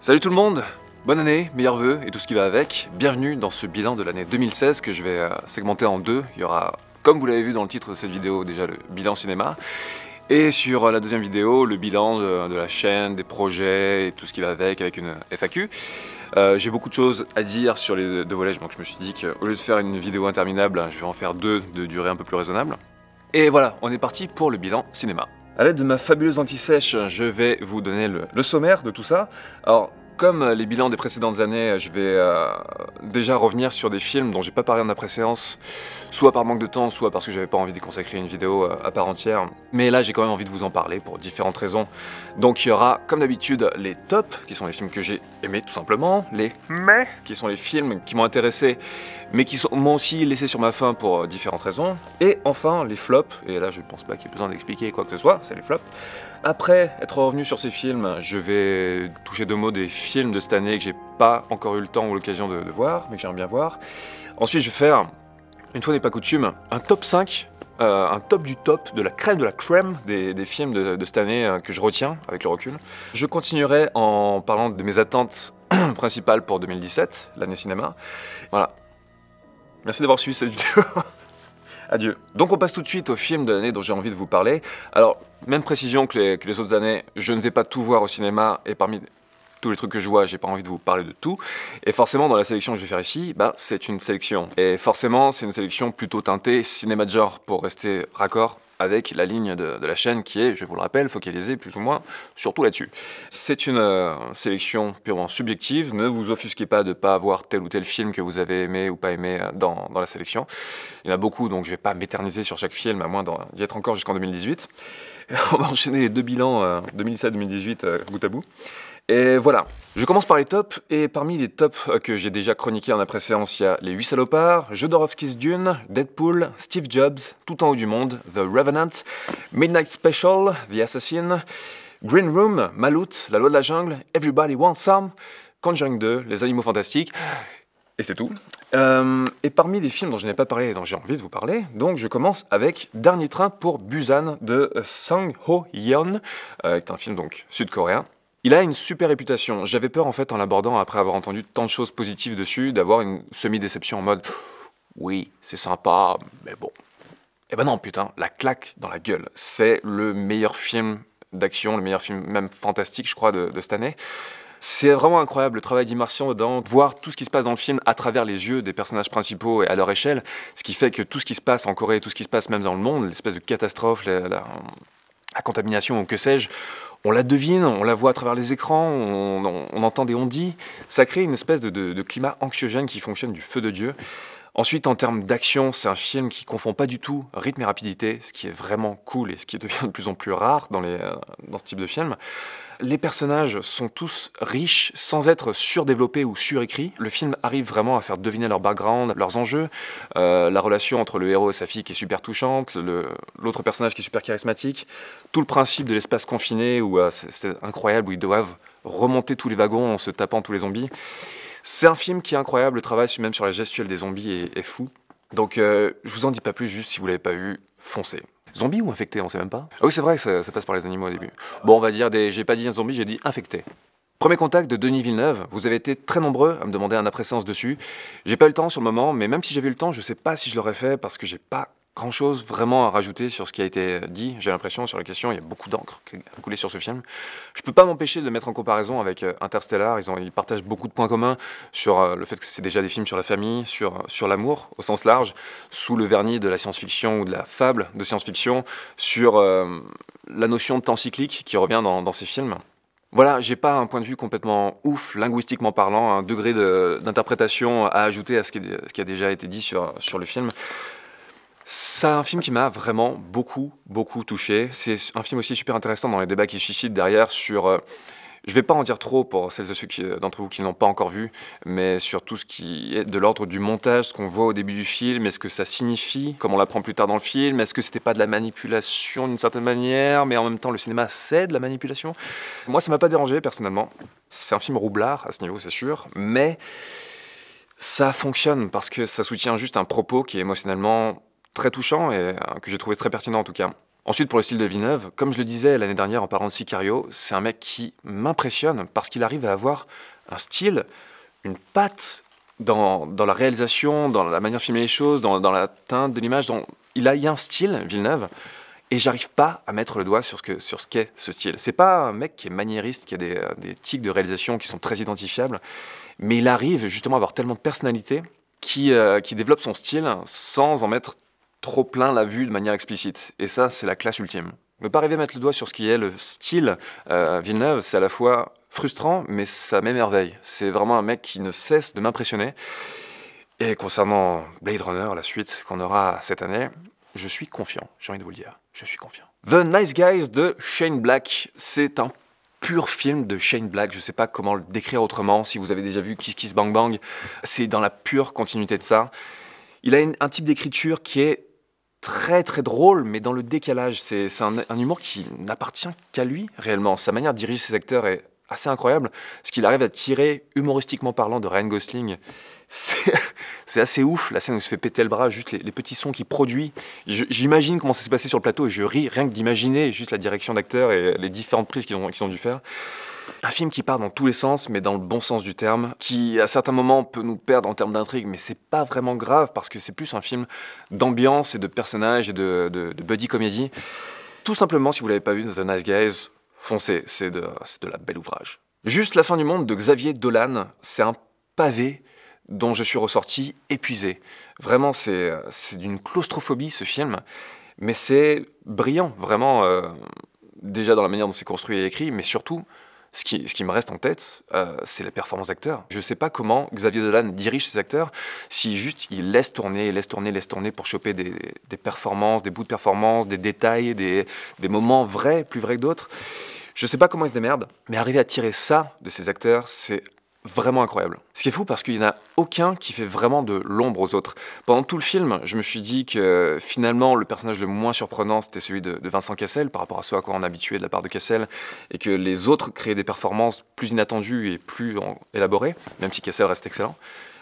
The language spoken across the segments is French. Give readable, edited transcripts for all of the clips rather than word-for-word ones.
Salut tout le monde, bonne année, meilleurs vœux et tout ce qui va avec. Bienvenue dans ce bilan de l'année 2016 que je vais segmenter en deux. Il y aura, comme vous l'avez vu dans le titre de cette vidéo, déjà le bilan cinéma. Et sur la deuxième vidéo, le bilan de la chaîne, des projets et tout ce qui va avec une FAQ. J'ai beaucoup de choses à dire sur les deux volets, donc je me suis dit qu'au lieu de faire une vidéo interminable, je vais en faire deux de durée un peu plus raisonnable. Et voilà, on est parti pour le bilan cinéma. A l'aide de ma fabuleuse anti-sèche, je vais vous donner le sommaire de tout ça. Alors, comme les bilans des précédentes années, je vais déjà revenir sur des films dont j'ai pas parlé en après-séance, soit par manque de temps, soit parce que j'avais pas envie d'y consacrer une vidéo à part entière. Mais là, j'ai quand même envie de vous en parler pour différentes raisons. Donc il y aura, comme d'habitude, les tops, qui sont les films que j'ai aimés tout simplement, les mais, qui sont les films qui m'ont intéressé, mais qui m'ont aussi laissé sur ma faim pour différentes raisons. Et enfin, les flops, et là je pense pas qu'il y ait besoin d'expliquer quoi que ce soit, c'est les flops. Après être revenu sur ces films, je vais toucher deux mots des films de cette année que j'ai pas encore eu le temps ou l'occasion de voir, mais que j'aimerais bien voir. Ensuite, je vais faire, une fois n'est pas coutume, un top 5, un top du top, de la crème des films de cette année que je retiens avec le recul. Je continuerai en parlant de mes attentes principales pour 2017, l'année cinéma. Voilà. Merci d'avoir suivi cette vidéo. Adieu. Donc on passe tout de suite au film de l'année dont j'ai envie de vous parler. Alors, même précision que les autres années, je ne vais pas tout voir au cinéma, et parmi tous les trucs que je vois, j'ai pas envie de vous parler de tout. Et forcément, dans la sélection que je vais faire ici, c'est une sélection. Et forcément, c'est une sélection plutôt teintée cinéma de genre, pour rester raccord avec la ligne de la chaîne qui est, je vous le rappelle, focalisée plus ou moins surtout là-dessus. C'est une sélection purement subjective, ne vous offusquez pas de ne pas avoir tel ou tel film que vous avez aimé ou pas aimé dans la sélection. Il y en a beaucoup, donc je ne vais pas m'éterniser sur chaque film, à moins d'y être encore jusqu'en 2018. Et on va enchaîner les deux bilans 2017-2018 bout à bout. Et voilà, je commence par les tops, et parmi les tops que j'ai déjà chroniqués en après-séance, il y a Les 8 salopards, Jodorowsky's Dune, Deadpool, Steve Jobs, Tout en haut du monde, The Revenant, Midnight Special, The Assassin, Green Room, Malout, La loi de la jungle, Everybody Wants Some, Conjuring 2, Les animaux fantastiques, et c'est tout. Et parmi les films dont je n'ai pas parlé et dont j'ai envie de vous parler, donc je commence avec Dernier train pour Busan de Sang Ho-yeon, qui est un film donc sud-coréen. Il a une super réputation. J'avais peur en fait en l'abordant après avoir entendu tant de choses positives dessus, d'avoir une semi-déception en mode « oui, c'est sympa, mais bon ». Eh ben non putain, la claque dans la gueule. C'est le meilleur film d'action, le meilleur film même fantastique je crois de cette année. C'est vraiment incroyable le travail d'immersion dedans, voir tout ce qui se passe dans le film à travers les yeux des personnages principaux et à leur échelle, ce qui fait que tout ce qui se passe en Corée, tout ce qui se passe même dans le monde, l'espèce de catastrophe, la contamination ou que sais-je, on la devine, on la voit à travers les écrans, on entend des on-dit. Ça crée une espèce de climat anxiogène qui fonctionne du feu de Dieu. Ensuite, en termes d'action, c'est un film qui confond pas du tout rythme et rapidité, ce qui est vraiment cool et ce qui devient de plus en plus rare dans ce type de film. Les personnages sont tous riches sans être surdéveloppés ou surécrits. Le film arrive vraiment à faire deviner leur background, leurs enjeux, la relation entre le héros et sa fille qui est super touchante, l'autre personnage qui est super charismatique, tout le principe de l'espace confiné où c'est incroyable, où ils doivent remonter tous les wagons en se tapant tous les zombies. C'est un film qui est incroyable, le travail même sur la gestuelle des zombies est fou. Donc je vous en dis pas plus, juste si vous l'avez pas vu, foncez. Zombie ou infecté, on sait même pas. Ah oui, c'est vrai que ça passe par les animaux au début. Bon, on va dire j'ai pas dit un zombie, j'ai dit infecté. Premier contact de Denis Villeneuve, vous avez été très nombreux à me demander un après-séance dessus. J'ai pas eu le temps sur le moment, mais même si j'avais eu le temps, je sais pas si je l'aurais fait parce que j'ai pas grand-chose vraiment à rajouter sur ce qui a été dit. J'ai l'impression, sur la question, il y a beaucoup d'encre qui a coulé sur ce film. Je peux pas m'empêcher de le mettre en comparaison avec Interstellar. Ils partagent beaucoup de points communs sur le fait que c'est déjà des films sur la famille, sur l'amour au sens large, sous le vernis de la science-fiction ou de la fable de science-fiction, sur la notion de temps cyclique qui revient dans ces films. Voilà, j'ai pas un point de vue complètement ouf, linguistiquement parlant, un degré d'interprétation à ajouter à ce qui a déjà été dit sur le film. C'est un film qui m'a vraiment beaucoup touché. C'est un film aussi super intéressant dans les débats qui suscitent derrière sur... je vais pas en dire trop pour celles et ceux d'entre vous qui ne l'ont pas encore vu, mais sur tout ce qui est de l'ordre du montage, ce qu'on voit au début du film, est-ce que ça signifie, comme on l'apprend plus tard dans le film, est-ce que c'était pas de la manipulation d'une certaine manière, mais en même temps le cinéma c'est de la manipulation. Moi ça m'a pas dérangé personnellement. C'est un film roublard à ce niveau c'est sûr, mais ça fonctionne parce que ça soutient juste un propos qui est émotionnellement très touchant et que j'ai trouvé très pertinent en tout cas. Ensuite, pour le style de Villeneuve, comme je le disais l'année dernière en parlant de Sicario, c'est un mec qui m'impressionne parce qu'il arrive à avoir un style, une patte dans la réalisation, dans la manière de filmer les choses, dans la teinte de l'image. Il y a un style, Villeneuve, et j'arrive pas à mettre le doigt sur ce qu'est ce style. C'est pas un mec qui est maniériste, qui a des tics de réalisation qui sont très identifiables, mais il arrive justement à avoir tellement de personnalité qui développe son style sans en mettre trop plein la vue de manière explicite. Et ça, c'est la classe ultime. Ne pas arriver à mettre le doigt sur ce qui est le style Villeneuve, c'est à la fois frustrant, mais ça m'émerveille. C'est vraiment un mec qui ne cesse de m'impressionner. Et concernant Blade Runner, la suite qu'on aura cette année, je suis confiant, j'ai envie de vous le dire, je suis confiant. The Nice Guys de Shane Black, c'est un pur film de Shane Black, je sais pas comment le décrire autrement, si vous avez déjà vu Kiss Kiss Bang Bang, c'est dans la pure continuité de ça. Il a un type d'écriture qui est très très drôle, mais dans le décalage. C'est un humour qui n'appartient qu'à lui, réellement. Sa manière de diriger ses acteurs est assez incroyable. Ce qu'il arrive à tirer, humoristiquement parlant, de Ryan Gosling, c'est assez ouf. La scène où il se fait péter le bras, juste les petits sons qu'il produit. J'imagine comment ça s'est passé sur le plateau et je ris rien que d'imaginer juste la direction d'acteur et les différentes prises qu'ils ont dû faire. Un film qui part dans tous les sens, mais dans le bon sens du terme, qui à certains moments peut nous perdre en termes d'intrigue, mais c'est pas vraiment grave parce que c'est plus un film d'ambiance et de personnages et de buddy comédie. Tout simplement, si vous l'avez pas vu, The Nice Guys, foncez, c'est de la belle ouvrage. Juste la fin du monde de Xavier Dolan, c'est un pavé dont je suis ressorti épuisé. Vraiment, c'est d'une claustrophobie ce film, mais c'est brillant, vraiment, déjà dans la manière dont c'est construit et écrit, mais surtout, ce qui me reste en tête, c'est les performances d'acteurs. Je ne sais pas comment Xavier Dolan dirige ses acteurs, si juste il laisse tourner pour choper des performances, des bouts de performances, des détails, des moments vrais, plus vrais que d'autres. Je ne sais pas comment il se démerde, mais arriver à tirer ça de ses acteurs, c'est vraiment incroyable. Ce qui est fou parce qu'il n'y en a aucun qui fait vraiment de l'ombre aux autres. Pendant tout le film, je me suis dit que finalement le personnage le moins surprenant c'était celui de Vincent Cassel par rapport à ce à quoi on est habitué de la part de Cassel et que les autres créaient des performances plus inattendues et plus élaborées, même si Cassel reste excellent.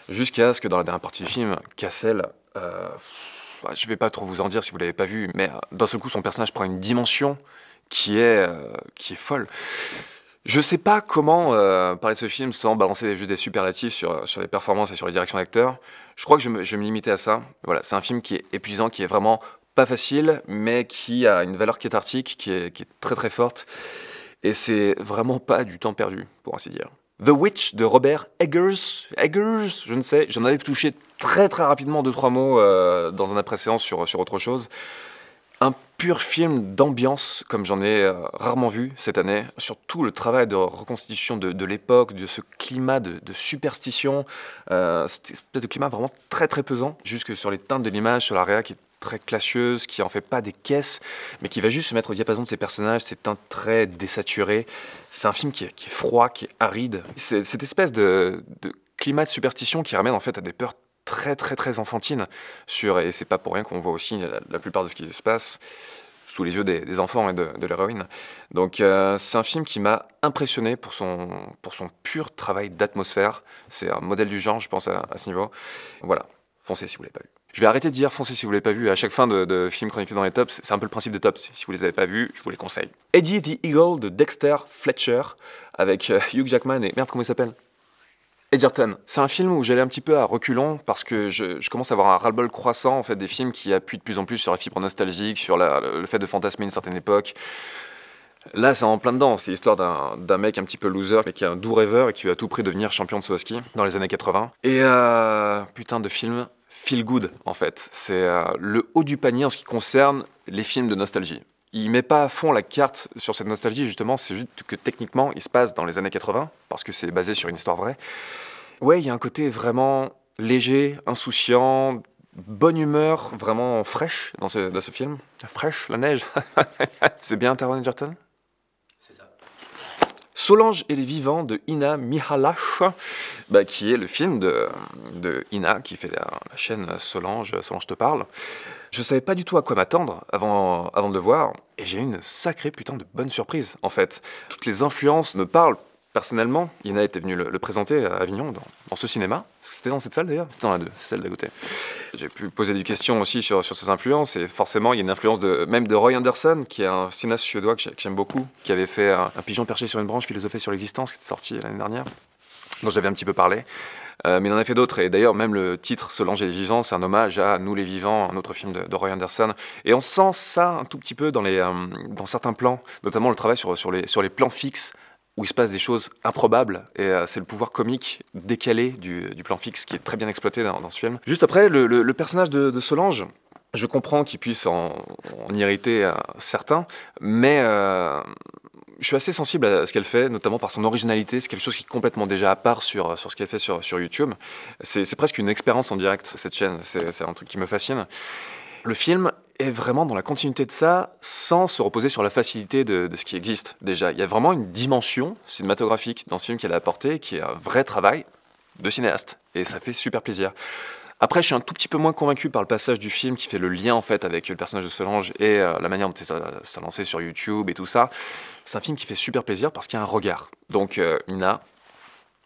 Jusqu'à ce que dans la dernière partie du film, Cassel... je vais pas trop vous en dire si vous l'avez pas vu, mais d'un seul coup son personnage prend une dimension qui est folle. Je sais pas comment parler de ce film sans balancer des superlatifs sur les performances et sur les directions d'acteurs. Je crois que je vais me limiter à ça. Voilà, c'est un film qui est épuisant, qui est vraiment pas facile, mais qui a une valeur cathartique qui est très très forte. Et c'est vraiment pas du temps perdu, pour ainsi dire. The Witch de Robert Eggers, je ne sais, j'en avais touché très très rapidement 2-3 mots dans un après-séance sur autre chose. Un pur film d'ambiance, comme j'en ai rarement vu cette année. Surtout le travail de reconstitution de l'époque, de ce climat de superstition. Cette espèce de climat vraiment très très pesant, jusque sur les teintes de l'image, sur la réa qui est très classieuse, qui en fait pas des caisses, mais qui va juste se mettre au diapason de ses personnages, ces teintes très désaturées. C'est un film qui est froid, qui est aride. C'est cette espèce de climat de superstition qui ramène en fait à des peurs très très très enfantine et c'est pas pour rien qu'on voit aussi la plupart de ce qui se passe sous les yeux des enfants et de l'héroïne. Donc c'est un film qui m'a impressionné pour son pur travail d'atmosphère. C'est un modèle du genre, je pense, à ce niveau. Voilà, foncez si vous l'avez pas vu. Je vais arrêter de dire foncez si vous l'avez pas vu. À chaque fin de film chroniqué dans les tops, c'est un peu le principe de tops. Si vous les avez pas vus, je vous les conseille. Eddie the Eagle de Dexter Fletcher avec Hugh Jackman et merde, comment il s'appelle ? Edgerton. C'est un film où j'allais un petit peu à reculons parce que je commence à avoir un ras-le-bol croissant en fait, des films qui appuient de plus en plus sur la fibre nostalgique, sur le fait de fantasmer une certaine époque. Là, c'est en plein dedans. C'est l'histoire d'un mec un petit peu loser, mais qui est un doux rêveur et qui veut à tout prix devenir champion de saut à ski dans les années 80. Et putain de film feel good en fait. C'est le haut du panier en ce qui concerne les films de nostalgie. Il met pas à fond la carte sur cette nostalgie, justement, c'est juste que techniquement, il se passe dans les années 80, parce que c'est basé sur une histoire vraie. Ouais, il y a un côté vraiment léger, insouciant, bonne humeur, vraiment fraîche dans ce film. Fraîche, la neige. C'est bien Taron Egerton ? C'est ça. Solange et les vivants de Ina Mihalach, qui est le film de Ina, qui fait la chaîne Solange te parle. Je savais pas du tout à quoi m'attendre avant de le voir, et j'ai eu une sacrée putain de bonne surprise, en fait. Toutes les influences me parlent Personnellement, Ina était venue le présenter à Avignon, dans ce cinéma. C'était dans cette salle d'ailleurs? C'était dans la 2, c'est celle d'à côté. J'ai pu poser des questions aussi sur ses influences, et forcément, il y a une influence même de Roy Andersson, qui est un cinéaste suédois que j'aime beaucoup, qui avait fait un pigeon perché sur une branche, philosophé sur l'existence, qui était sorti l'année dernière, dont j'avais un petit peu parlé. Mais il en a fait d'autres, et d'ailleurs, même le titre Solange et les vivants, c'est un hommage à Nous les vivants, un autre film de Roy Andersson. Et on sent ça un tout petit peu dans certains plans, notamment le travail sur les plans fixes, où il se passe des choses improbables, et c'est le pouvoir comique décalé du plan fixe qui est très bien exploité dans ce film. Juste après, le personnage de Solange, je comprends qu'il puisse en irriter certains, mais je suis assez sensible à ce qu'elle fait, notamment par son originalité. C'est quelque chose qui est complètement déjà à part sur ce qu'elle fait sur YouTube. C'est presque une expérience en direct, cette chaîne. C'est un truc qui me fascine. Le film est vraiment dans la continuité de ça, sans se reposer sur la facilité de ce qui existe déjà. Il y a vraiment une dimension cinématographique dans ce film qu'elle a apporté, qui est un vrai travail de cinéaste, et ça fait super plaisir. Après, je suis un tout petit peu moins convaincu par le passage du film qui fait le lien en fait avec le personnage de Solange et la manière dont ça lancé sur YouTube et tout ça. C'est un film qui fait super plaisir parce qu'il y a un regard. Donc, Ina.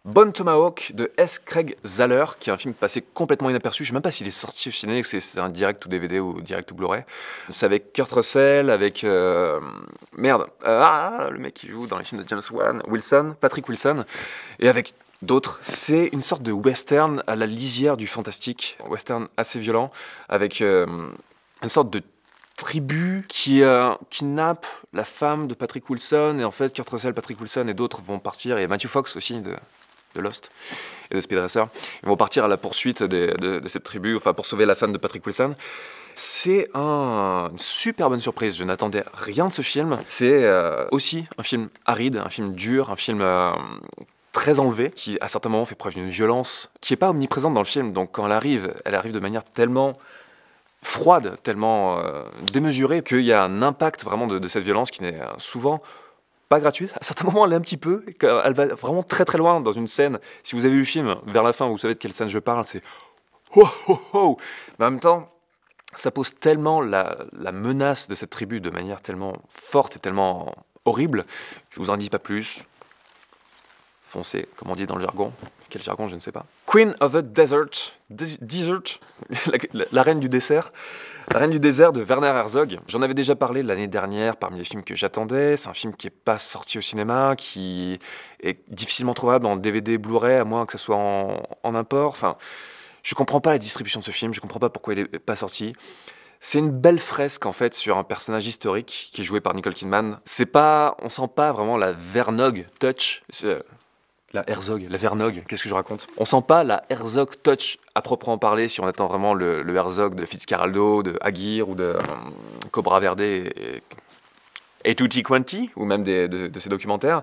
Bone Tomahawk de S. Craig Zahler, qui est un film passé complètement inaperçu. Je ne sais même pas s'il est sorti au ciné, c'est un direct ou DVD ou direct ou Blu-ray. C'est avec Kurt Russell, avec... le mec qui joue dans les films de James Wan, Patrick Wilson, et avec d'autres. C'est une sorte de western à la lisière du fantastique. Un western assez violent, avec une sorte de tribu qui kidnappe la femme de Patrick Wilson, et en fait Kurt Russell, Patrick Wilson et d'autres vont partir, et Matthew Fox aussi de Lost et de Speed Racer, ils vont partir à la poursuite de cette tribu, enfin pour sauver la femme de Patrick Wilson. C'est une super bonne surprise, je n'attendais rien de ce film. C'est aussi un film aride, un film dur, un film très enlevé, qui à certains moments fait preuve d'une violence qui n'est pas omniprésente dans le film, donc quand elle arrive de manière tellement froide, tellement démesurée, qu'il y a un impact vraiment de cette violence qui n'est souvent pas gratuite. À certains moments, elle est un petit peu, elle va vraiment très très loin dans une scène. Si vous avez vu le film, vers la fin, vous savez de quelle scène je parle, c'est oh oh oh. Mais en même temps, ça pose tellement la menace de cette tribu de manière tellement forte et tellement horrible. Je vous en dis pas plus. Foncez, comme on dit dans le jargon. Quel jargon, je ne sais pas. Queen of the Desert, la reine du dessert. La reine du désert de Werner Herzog. J'en avais déjà parlé l'année dernière parmi les films que j'attendais. C'est un film qui n'est pas sorti au cinéma, qui est difficilement trouvable en DVD, Blu-ray, à moins que ça soit en import. Enfin, je comprends pas la distribution de ce film, je comprends pas pourquoi il n'est pas sorti. C'est une belle fresque en fait sur un personnage historique qui est joué par Nicole Kidman. On sent pas vraiment la Vernog touch. La Vernog, qu'est-ce que je raconte? On sent pas la Herzog touch à proprement parler si on attend vraiment le Herzog de Fitzcarraldo, de Aguirre ou de Cobra Verde et Tutti Quanti, ou même de ses documentaires.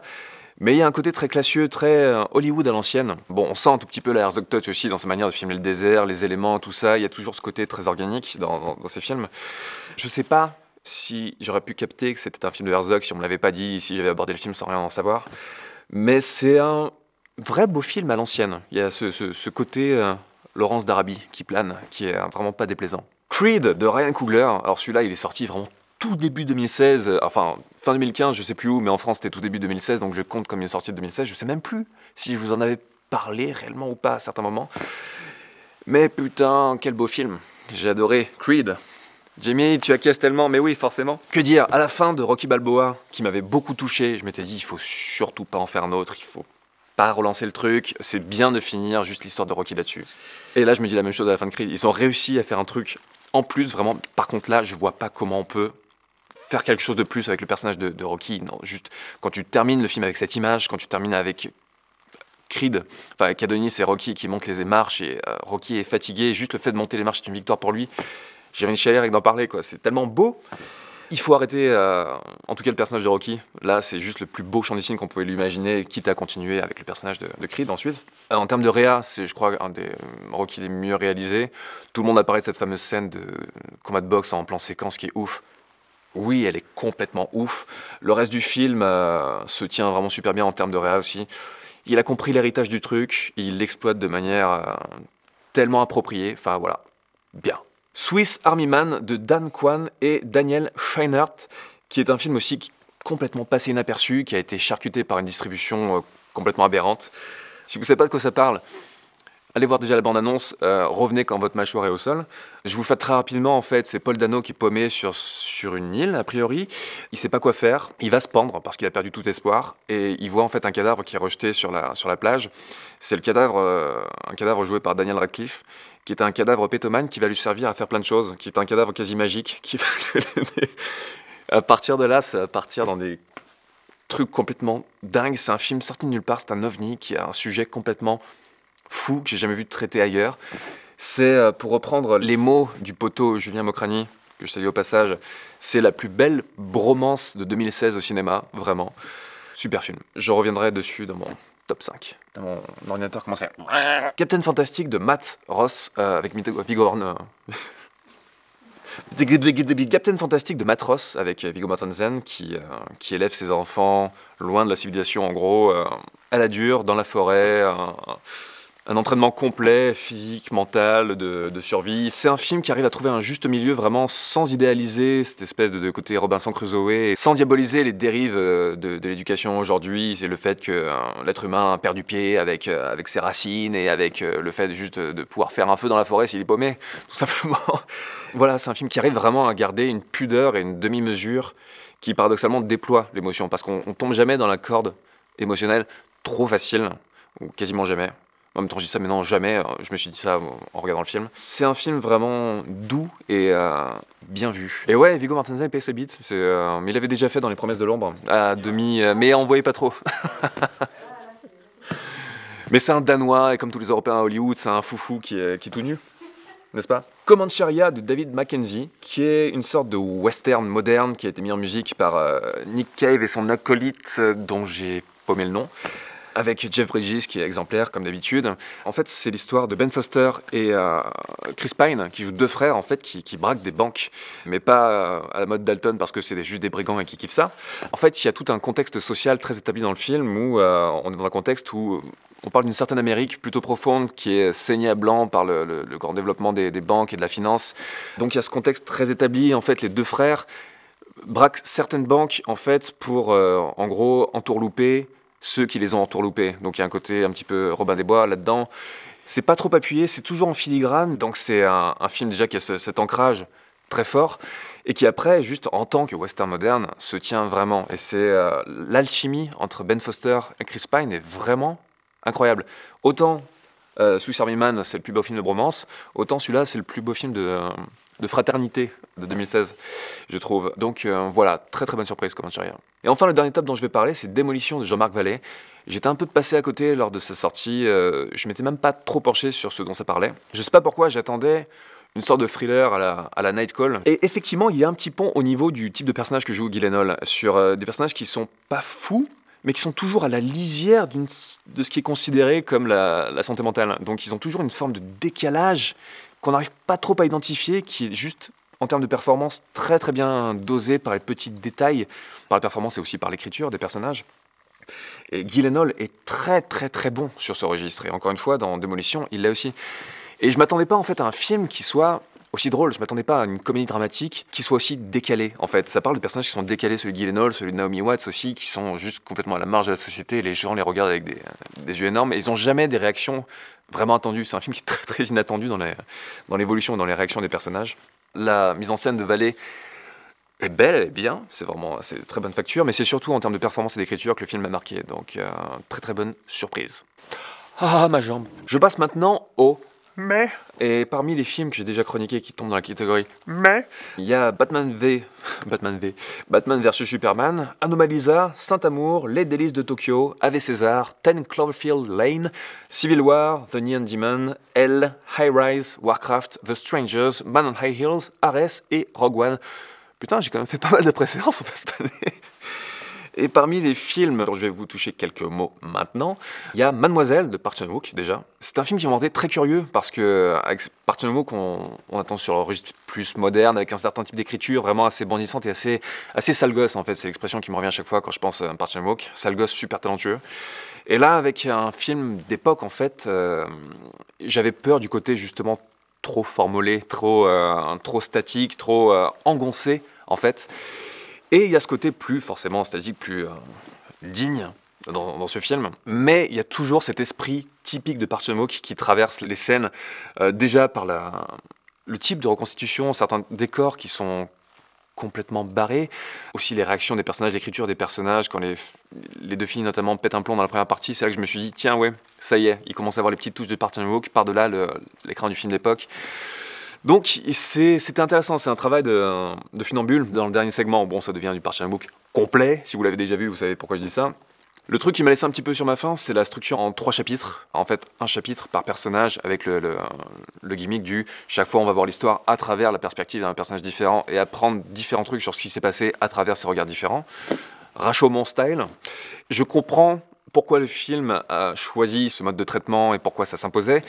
Mais il y a un côté très classieux, très Hollywood à l'ancienne. Bon, on sent un tout petit peu la Herzog touch aussi dans sa manière de filmer le désert, les éléments, tout ça. Il y a toujours ce côté très organique dans ces films. Je sais pas si j'aurais pu capter que c'était un film de Herzog si on me l'avait pas dit, si j'avais abordé le film sans rien en savoir. Mais c'est un vrai beau film à l'ancienne. Il y a ce côté Laurence d'Arabie qui plane, qui est vraiment pas déplaisant. Creed de Ryan Coogler. Alors celui-là, il est sorti vraiment tout début 2016, enfin fin 2015, je sais plus où, mais en France c'était tout début 2016, donc je compte comme il est sorti de 2016. Je sais même plus si je vous en avais parlé réellement ou pas à certains moments. Mais putain, quel beau film. J'ai adoré Creed. Jamie, tu acquiesces tellement, mais oui, forcément. Que dire, à la fin de Rocky Balboa, qui m'avait beaucoup touché, je m'étais dit, il faut surtout pas en faire un autre, il faut pas relancer le truc, c'est bien de finir juste l'histoire de Rocky là-dessus. Et là, je me dis la même chose à la fin de Creed. Ils ont réussi à faire un truc en plus, vraiment. Par contre, là, je vois pas comment on peut faire quelque chose de plus avec le personnage de Rocky. Non, juste, quand tu termines le film avec cette image, quand tu termines avec Creed, enfin avec Adonis et Rocky qui montent les marches, et Rocky est fatigué, juste le fait de monter les marches, c'est une victoire pour lui. J'ai envie de chialer avec d'en parler, quoi. C'est tellement beau. Il faut arrêter, en tout cas le personnage de Rocky. Là, c'est juste le plus beau champ des signes qu'on pouvait l'imaginer, quitte à continuer avec le personnage de Creed ensuite. En termes de réa, c'est, je crois, un des Rocky les mieux réalisés. Tout le monde a parlé de cette fameuse scène de combat de boxe en plan séquence qui est ouf. Oui, elle est complètement ouf. Le reste du film se tient vraiment super bien en termes de réa aussi. Il a compris l'héritage du truc, il l'exploite de manière tellement appropriée. Enfin voilà, bien. Swiss Army Man de Dan Kwan et Daniel Scheinert, qui est un film aussi complètement passé inaperçu, qui a été charcuté par une distribution complètement aberrante. Si vous ne savez pas de quoi ça parle, allez voir déjà la bande-annonce, revenez quand votre mâchoire est au sol. Je vous fais très rapidement, en fait, c'est Paul Dano qui est paumé sur une île, a priori. Il ne sait pas quoi faire, il va se pendre parce qu'il a perdu tout espoir, et il voit en fait un cadavre qui est rejeté sur la plage. C'est un cadavre joué par Daniel Radcliffe, qui est un cadavre pétomane qui va lui servir à faire plein de choses, qui est un cadavre quasi magique, qui va l'aider. À partir de là, ça va partir dans des trucs complètement dingues. C'est un film sorti de nulle part, c'est un ovni qui a un sujet complètement fou que j'ai jamais vu traité ailleurs. C'est, pour reprendre les mots du poteau Julien Mocrani, que je salue au passage, c'est la plus belle bromance de 2016 au cinéma, vraiment. Super film. Je reviendrai dessus dans mon top 5. Dans mon ordinateur commence à... Captain Fantastic de Matt Ross, avec Viggo Mortensen. Captain Fantastic de Matt Ross avec Viggo Mortensen qui élève ses enfants loin de la civilisation, en gros, à la dure, dans la forêt, un entraînement complet, physique, mental, de survie. C'est un film qui arrive à trouver un juste milieu, vraiment sans idéaliser cette espèce de côté Robinson Crusoe, et sans diaboliser les dérives de l'éducation aujourd'hui. C'est le fait que l'être humain perd du pied avec ses racines et avec le fait juste de pouvoir faire un feu dans la forêt s'il est paumé, tout simplement. Voilà, c'est un film qui arrive vraiment à garder une pudeur et une demi-mesure qui paradoxalement déploie l'émotion, parce qu'on tombe jamais dans la corde émotionnelle trop facile, ou quasiment jamais. En même temps, je dis ça, mais non, jamais. Je me suis dit ça en regardant le film. C'est un film vraiment doux et bien vu. Et ouais, Viggo Mortensen paye ses bites. Mais il avait déjà fait dans Les Promesses de l'Ombre, à demi, mais en voyait pas trop. Mais c'est un Danois, et comme tous les Européens à Hollywood, c'est un foufou qui est tout nu, n'est-ce pas? Comancheria de David Mackenzie, qui est une sorte de western moderne qui a été mis en musique par Nick Cave et son acolyte, dont j'ai paumé le nom, avec Jeff Bridges qui est exemplaire comme d'habitude. En fait, c'est l'histoire de Ben Foster et Chris Pine qui jouent deux frères en fait qui braquent des banques, mais pas à la mode Dalton parce que c'est juste des brigands et qui kiffent ça. En fait, il y a tout un contexte social très établi dans le film où on est dans un contexte où on parle d'une certaine Amérique plutôt profonde qui est saignée à blanc par le grand développement des banques et de la finance. Donc il y a ce contexte très établi. En fait, les deux frères braquent certaines banques en fait pour en gros entourlouper ceux qui les ont entourloupés. Donc il y a un côté un petit peu Robin des Bois là-dedans. C'est pas trop appuyé, c'est toujours en filigrane. Donc c'est un film déjà qui a cet ancrage très fort et qui après, juste en tant que western moderne, se tient vraiment. Et c'est l'alchimie entre Ben Foster et Chris Pine est vraiment incroyable. Autant Swiss Army Man, c'est le plus beau film de bromance, autant celui-là, c'est le plus beau film de fraternité de 2016, je trouve. Donc voilà, très très bonne surprise, Comancheria. Et enfin, le dernier top dont je vais parler, c'est Démolition de Jean-Marc Vallée. J'étais un peu passé à côté lors de sa sortie, je m'étais même pas trop penché sur ce dont ça parlait. Je sais pas pourquoi, j'attendais une sorte de thriller à la Nightcall. Et effectivement, il y a un petit pont au niveau du type de personnage que joue Gyllenhaal, sur des personnages qui sont pas fous, mais qui sont toujours à la lisière de ce qui est considéré comme la santé mentale. Donc ils ont toujours une forme de décalage qu'on n'arrive pas trop à identifier, qui est juste, en termes de performance, très très bien dosé par les petits détails, par la performance et aussi par l'écriture des personnages. Et Gyllenhaal est très très très bon sur ce registre, et encore une fois, dans Démolition, il l'est aussi. Et je m'attendais pas en fait à un film qui soit aussi drôle, je m'attendais pas à une comédie dramatique qui soit aussi décalée, en fait. Ça parle de personnages qui sont décalés, celui de Gyllenhaal, celui de Naomi Watts aussi, qui sont juste complètement à la marge de la société, les gens les regardent avec des yeux énormes, et ils ont jamais des réactions vraiment attendues. C'est un film qui est très très inattendu dans l'évolution et dans les réactions des personnages. La mise en scène de Vallée est belle, elle est bien, c'est de très bonne facture, mais c'est surtout en termes de performance et d'écriture que le film m'a marqué, donc très très bonne surprise. Ah, ma jambe. Je passe maintenant au mais. Et parmi les films que j'ai déjà chroniqués qui tombent dans la catégorie mais, il y a Batman vs Superman, Anomalisa, Saint-Amour, Les Délices de Tokyo, Ave César, 10 Cloverfield Lane, Civil War, The Neon Demon, Elle, High Rise, Warcraft, The Strangers, Man on High Heels, Ares et Rogue One. Putain, j'ai quand même fait pas mal de préséances en fait cette année. Et parmi les films dont je vais vous toucher quelques mots maintenant, il y a Mademoiselle de Park Chan-wook déjà. C'est un film qui m'a rendu très curieux parce que avec Park Chan-wook, on attend sur le registre plus moderne avec un certain type d'écriture vraiment assez bandissante et assez sale gosse en fait. C'est l'expression qui me revient à chaque fois quand je pense à Park Chan-wook. Sale gosse super talentueux. Et là, avec un film d'époque en fait, j'avais peur du côté justement trop formulé, trop statique, trop engoncé en fait. Et il y a ce côté plus forcément statique, plus digne dans ce film, mais il y a toujours cet esprit typique de Park Chan-wook qui traverse les scènes, déjà par le type de reconstitution, certains décors qui sont complètement barrés, aussi les réactions des personnages, l'écriture des personnages, quand les deux filles notamment pètent un plomb dans la première partie, c'est là que je me suis dit, tiens ouais, ça y est, il commence à avoir les petites touches de Park Chan-wook, par-delà l'écran du film d'époque. Donc c'était intéressant, c'est un travail de funambule. Dans le dernier segment, bon ça devient du Park Chan-wook complet, si vous l'avez déjà vu, vous savez pourquoi je dis ça. Le truc qui m'a laissé un petit peu sur ma faim, c'est la structure en 3 chapitres. En fait, un chapitre par personnage avec le gimmick du chaque fois on va voir l'histoire à travers la perspective d'un personnage différent et apprendre différents trucs sur ce qui s'est passé à travers ses regards différents. Rashomon style. Je comprends pourquoi le film a choisi ce mode de traitement et pourquoi ça s'imposait,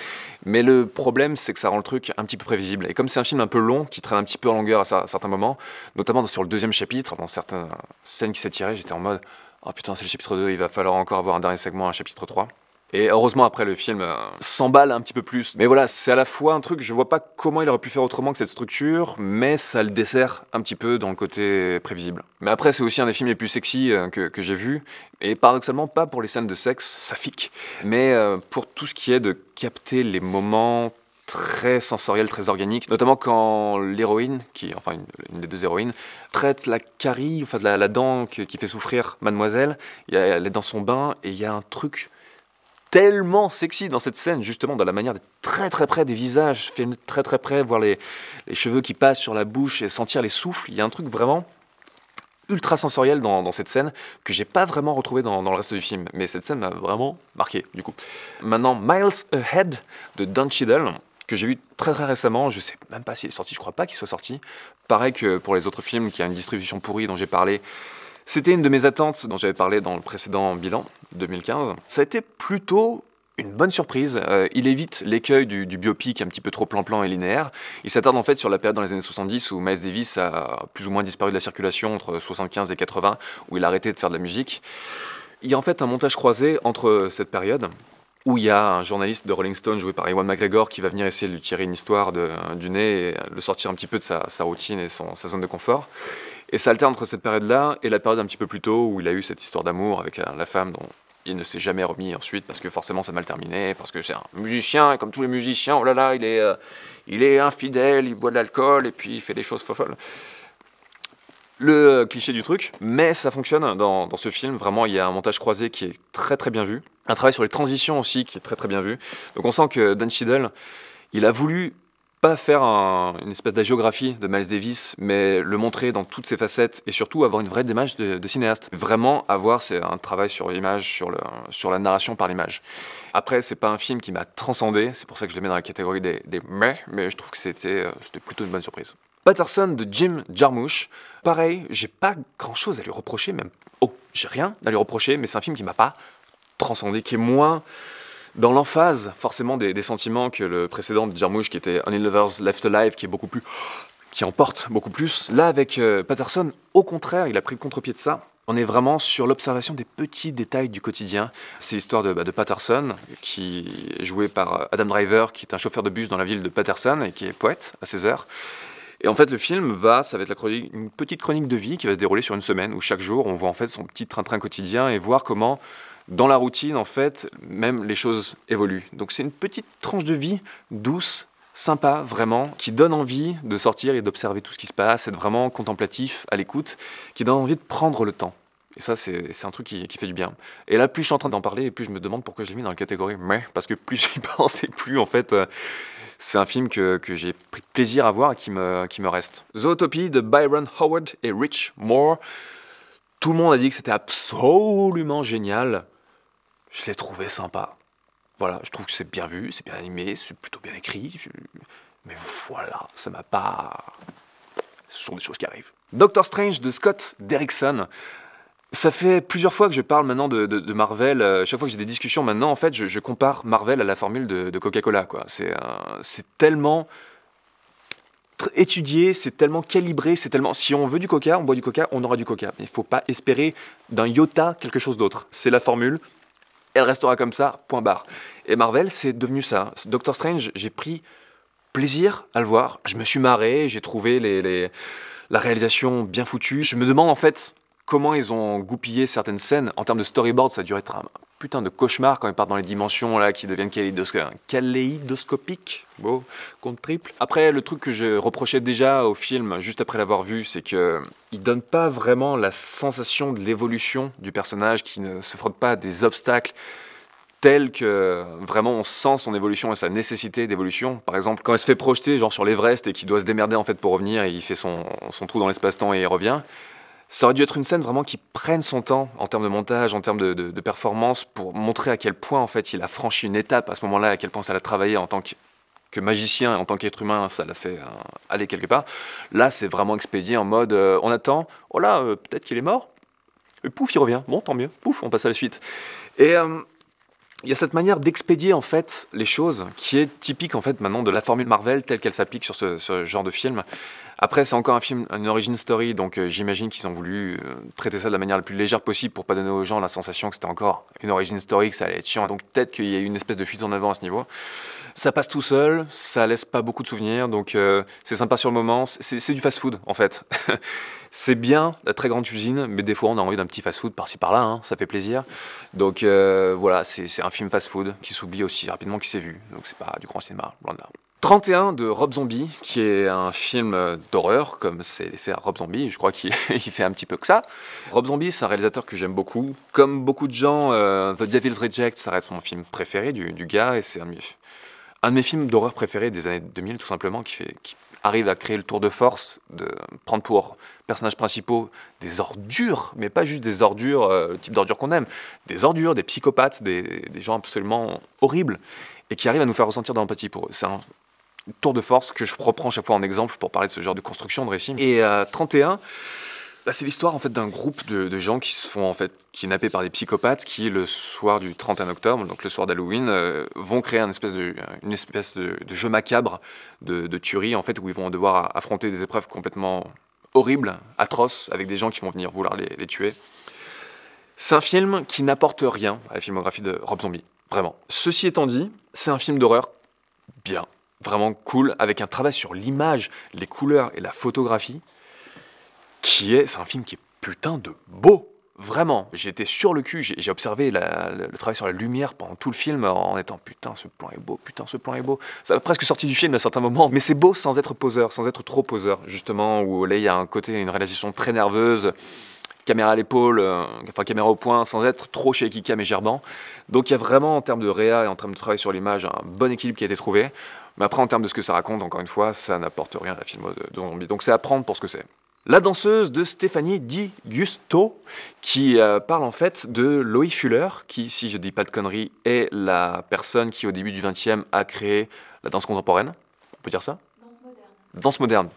mais le problème c'est que ça rend le truc un petit peu prévisible. Et comme c'est un film un peu long, qui traîne un petit peu en longueur à certains moments, notamment sur le deuxième chapitre, dans certaines scènes qui s'étiraient, j'étais en mode oh putain, c'est le chapitre 2, il va falloir encore avoir un dernier segment, un chapitre 3. Et heureusement, après, le film s'emballe un petit peu plus. Mais voilà, c'est à la fois un truc, je vois pas comment il aurait pu faire autrement que cette structure, mais ça le dessert un petit peu dans le côté prévisible. Mais après, c'est aussi un des films les plus sexy que j'ai vu, et paradoxalement, pas pour les scènes de sexe saphique, mais pour tout ce qui est de capter les moments très sensoriel, très organique, notamment quand l'héroïne, enfin une des deux héroïnes, traite la carie, enfin la dent qui fait souffrir Mademoiselle, elle est dans son bain, et il y a un truc tellement sexy dans cette scène, justement, dans la manière d'être très très près des visages, filmer très très près, voir les cheveux qui passent sur la bouche et sentir les souffles, il y a un truc vraiment ultra sensoriel dans cette scène que j'ai pas vraiment retrouvé dans le reste du film, mais cette scène m'a vraiment marqué, du coup. Maintenant, Miles Ahead de Don Cheadle, que j'ai vu très très récemment, je sais même pas s'il est sorti, je crois pas qu'il soit sorti. Pareil que pour les autres films, qui a une distribution pourrie dont j'ai parlé, c'était une de mes attentes dont j'avais parlé dans le précédent bilan, 2015. Ça a été plutôt une bonne surprise. Il évite l'écueil du biopic un petit peu trop plan-plan et linéaire. Il s'attarde en fait sur la période dans les années 70 où Miles Davis a plus ou moins disparu de la circulation entre 75 et 80, où il a arrêté de faire de la musique. Il y a en fait un montage croisé entre cette période, où il y a un journaliste de Rolling Stone joué par Ewan McGregor qui va venir essayer de lui tirer une histoire du nez et le sortir un petit peu de sa routine et sa zone de confort. Et ça alterne entre cette période-là et la période un petit peu plus tôt où il a eu cette histoire d'amour avec la femme dont il ne s'est jamais remis ensuite parce que forcément ça a mal terminé, parce que c'est un musicien et comme tous les musiciens, oh là là, il est infidèle, il boit de l'alcool et puis il fait des choses folles. Le cliché du truc, mais ça fonctionne dans ce film. Vraiment, il y a un montage croisé qui est très très bien vu. Un travail sur les transitions aussi qui est très très bien vu. Donc on sent que Don Cheadle, il a voulu pas faire une espèce d'agiographie de Miles Davis, mais le montrer dans toutes ses facettes et surtout avoir une vraie démarche de cinéaste. Vraiment avoir un travail sur l'image, sur la narration par l'image. Après, c'est pas un film qui m'a transcendé, c'est pour ça que je le mets dans la catégorie des mais je trouve que c'était plutôt une bonne surprise. Patterson de Jim Jarmusch, pareil, j'ai pas grand chose à lui reprocher, même j'ai rien à lui reprocher, mais c'est un film qui m'a pas transcendé, qui est moins dans l'emphase forcément des sentiments que le précédent de Jarmusch, qui était Only Lovers Left Alive, qui emporte beaucoup plus. Là, avec Patterson, au contraire, il a pris le contre-pied de ça. On est vraiment sur l'observation des petits détails du quotidien. C'est l'histoire de Patterson, qui est joué par Adam Driver, qui est un chauffeur de bus dans la ville de Patterson et qui est poète à ses heures. Et en fait, le film ça va être une petite chronique de vie qui va se dérouler sur une semaine, où chaque jour, on voit en fait son petit train-train quotidien et voir comment, dans la routine, en fait, même les choses évoluent. Donc c'est une petite tranche de vie douce, sympa, vraiment, qui donne envie de sortir et d'observer tout ce qui se passe, être vraiment contemplatif, à l'écoute, qui donne envie de prendre le temps. Et ça, c'est un truc qui fait du bien. Et là, plus je suis en train d'en parler, et plus je me demande pourquoi je l'ai mis dans la catégorie « mais », parce que plus j'y pense, et plus, en fait, c'est un film que j'ai pris plaisir à voir et qui me reste. Zootopie de Byron Howard et Rich Moore. Tout le monde a dit que c'était absolument génial. Je l'ai trouvé sympa. Voilà, je trouve que c'est bien vu, c'est bien animé, c'est plutôt bien écrit. Mais voilà, ça m'a pas... Ce sont des choses qui arrivent. Doctor Strange de Scott Derrickson. Ça fait plusieurs fois que je parle maintenant de Marvel. Chaque fois que j'ai des discussions maintenant, en fait, je compare Marvel à la formule de Coca-Cola, quoi. C'est tellement étudié, c'est tellement calibré, c'est tellement... Si on veut du Coca, on boit du Coca, on aura du Coca. Il ne faut pas espérer d'un iota quelque chose d'autre. C'est la formule, elle restera comme ça, point barre. Et Marvel, c'est devenu ça. Doctor Strange, j'ai pris plaisir à le voir. Je me suis marré, j'ai trouvé la réalisation bien foutue. Je me demande en fait comment ils ont goupillé certaines scènes. En termes de storyboard, ça a dû être un putain de cauchemar quand ils partent dans les dimensions là, qui deviennent kaléidoscopiques. Beau, compte triple. Après, le truc que je reprochais déjà au film, juste après l'avoir vu, c'est qu'il donne pas vraiment la sensation de l'évolution du personnage, qui ne se frotte pas à des obstacles tels que vraiment on sent son évolution et sa nécessité d'évolution. Par exemple, quand il se fait projeter genre sur l'Everest et qu'il doit se démerder en fait pour revenir, et il fait son trou dans l'espace-temps et il revient. Ça aurait dû être une scène vraiment qui prenne son temps en termes de montage, en termes de performance, pour montrer à quel point en fait il a franchi une étape à ce moment-là, à quel point ça l'a travaillé en tant que magicien et en tant qu'être humain, ça l'a fait aller quelque part. Là, c'est vraiment expédié en mode on attend, oh là, peut-être qu'il est mort, et pouf, il revient, bon, tant mieux, pouf, on passe à la suite. Et il y a cette manière d'expédier en fait les choses qui est typique en fait maintenant de la formule Marvel telle qu'elle s'applique sur ce genre de film. Après, c'est encore un film, une origin story, donc j'imagine qu'ils ont voulu traiter ça de la manière la plus légère possible pour pas donner aux gens la sensation que c'était encore une origin story, que ça allait être chiant. Donc peut-être qu'il y a eu une espèce de fuite en avant à ce niveau. Ça passe tout seul, ça laisse pas beaucoup de souvenirs, donc c'est sympa sur le moment. C'est du fast-food en fait. C'est bien la très grande cuisine, mais des fois on a envie d'un petit fast-food par-ci par-là, hein, ça fait plaisir. Donc voilà, c'est un film fast-food qui s'oublie aussi rapidement qu'il s'est vu. Donc c'est pas du grand cinéma, loin de là. 31 de Rob Zombie, qui est un film d'horreur, comme c'est l'effet à Rob Zombie, je crois qu'il fait un petit peu que ça. Rob Zombie, c'est un réalisateur que j'aime beaucoup. Comme beaucoup de gens, The Devil's Reject, ça reste mon film préféré du gars, et c'est un de mes films d'horreur préférés des années 2000, tout simplement, qui arrive à créer le tour de force, de prendre pour personnages principaux des ordures, mais pas juste des ordures, le type d'ordures qu'on aime, des ordures, des psychopathes, des gens absolument horribles, et qui arrivent à nous faire ressentir de l'empathie pour eux. C'est un tour de force que je reprends chaque fois en exemple pour parler de ce genre de construction de récit. Et 31, bah, c'est l'histoire en fait d'un groupe de gens qui se font en fait kidnapper par des psychopathes qui, le soir du 31 octobre, donc le soir d'Halloween, vont créer une espèce de jeu macabre de tuerie en fait, où ils vont devoir affronter des épreuves complètement horribles, atroces, avec des gens qui vont venir vouloir les tuer. C'est un film qui n'apporte rien à la filmographie de Rob Zombie, vraiment. Ceci étant dit, c'est un film d'horreur bien, vraiment cool, avec un travail sur l'image, les couleurs et la photographie, c'est un film qui est putain de beau, vraiment. J'ai été sur le cul, j'ai observé le travail sur la lumière pendant tout le film en étant putain ce plan est beau, putain ce plan est beau. Ça m'a presque sorti du film à certains moments, mais c'est beau sans être poseur, sans être trop poseur, justement, où là il y a un côté, une réalisation très nerveuse, caméra à l'épaule, enfin caméra au point, sans être trop shaky cam et gerbant. Donc il y a vraiment, en termes de réa et en termes de travail sur l'image, un bon équilibre qui a été trouvé. Mais après, en termes de ce que ça raconte, encore une fois, ça n'apporte rien à la film de Zombie. Donc c'est à prendre pour ce que c'est. La danseuse de Stéphanie Di Giusto, qui parle en fait de Loie Fuller, qui, si je dis pas de conneries, est la personne qui, au début du XXe, a créé la danse contemporaine. On peut dire ça ? Danse moderne. Danse moderne,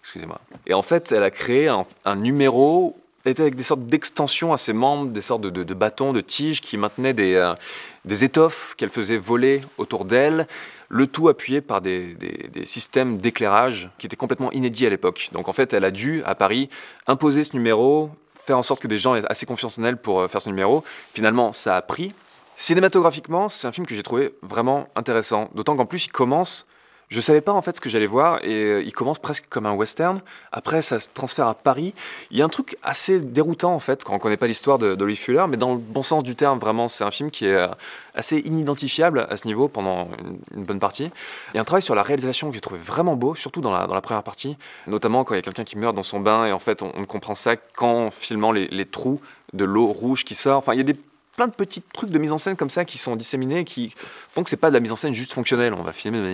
excusez-moi. Et en fait, elle a créé un numéro, elle était avec des sortes d'extensions à ses membres, des sortes de bâtons, de tiges qui maintenaient des étoffes qu'elle faisait voler autour d'elle, le tout appuyé par des systèmes d'éclairage qui étaient complètement inédits à l'époque. Donc en fait, elle a dû, à Paris, imposer ce numéro, faire en sorte que des gens aient assez confiance en elle pour faire ce numéro. Finalement, ça a pris. Cinématographiquement, c'est un film que j'ai trouvé vraiment intéressant, d'autant qu'en plus, il commence... Je savais pas en fait ce que j'allais voir et il commence presque comme un western. Après, ça se transfère à Paris. Il y a un truc assez déroutant en fait quand on connaît pas l'histoire de Loie Fuller, mais dans le bon sens du terme, vraiment, c'est un film qui est assez inidentifiable à ce niveau pendant une bonne partie. Il y a un travail sur la réalisation que j'ai trouvé vraiment beau, surtout dans la première partie, notamment quand il y a quelqu'un qui meurt dans son bain et en fait on comprend ça qu'en filmant les trous de l'eau rouge qui sort. Enfin, il y a plein de petits trucs de mise en scène comme ça qui sont disséminés, qui font que c'est pas de la mise en scène juste fonctionnelle. On va filmer de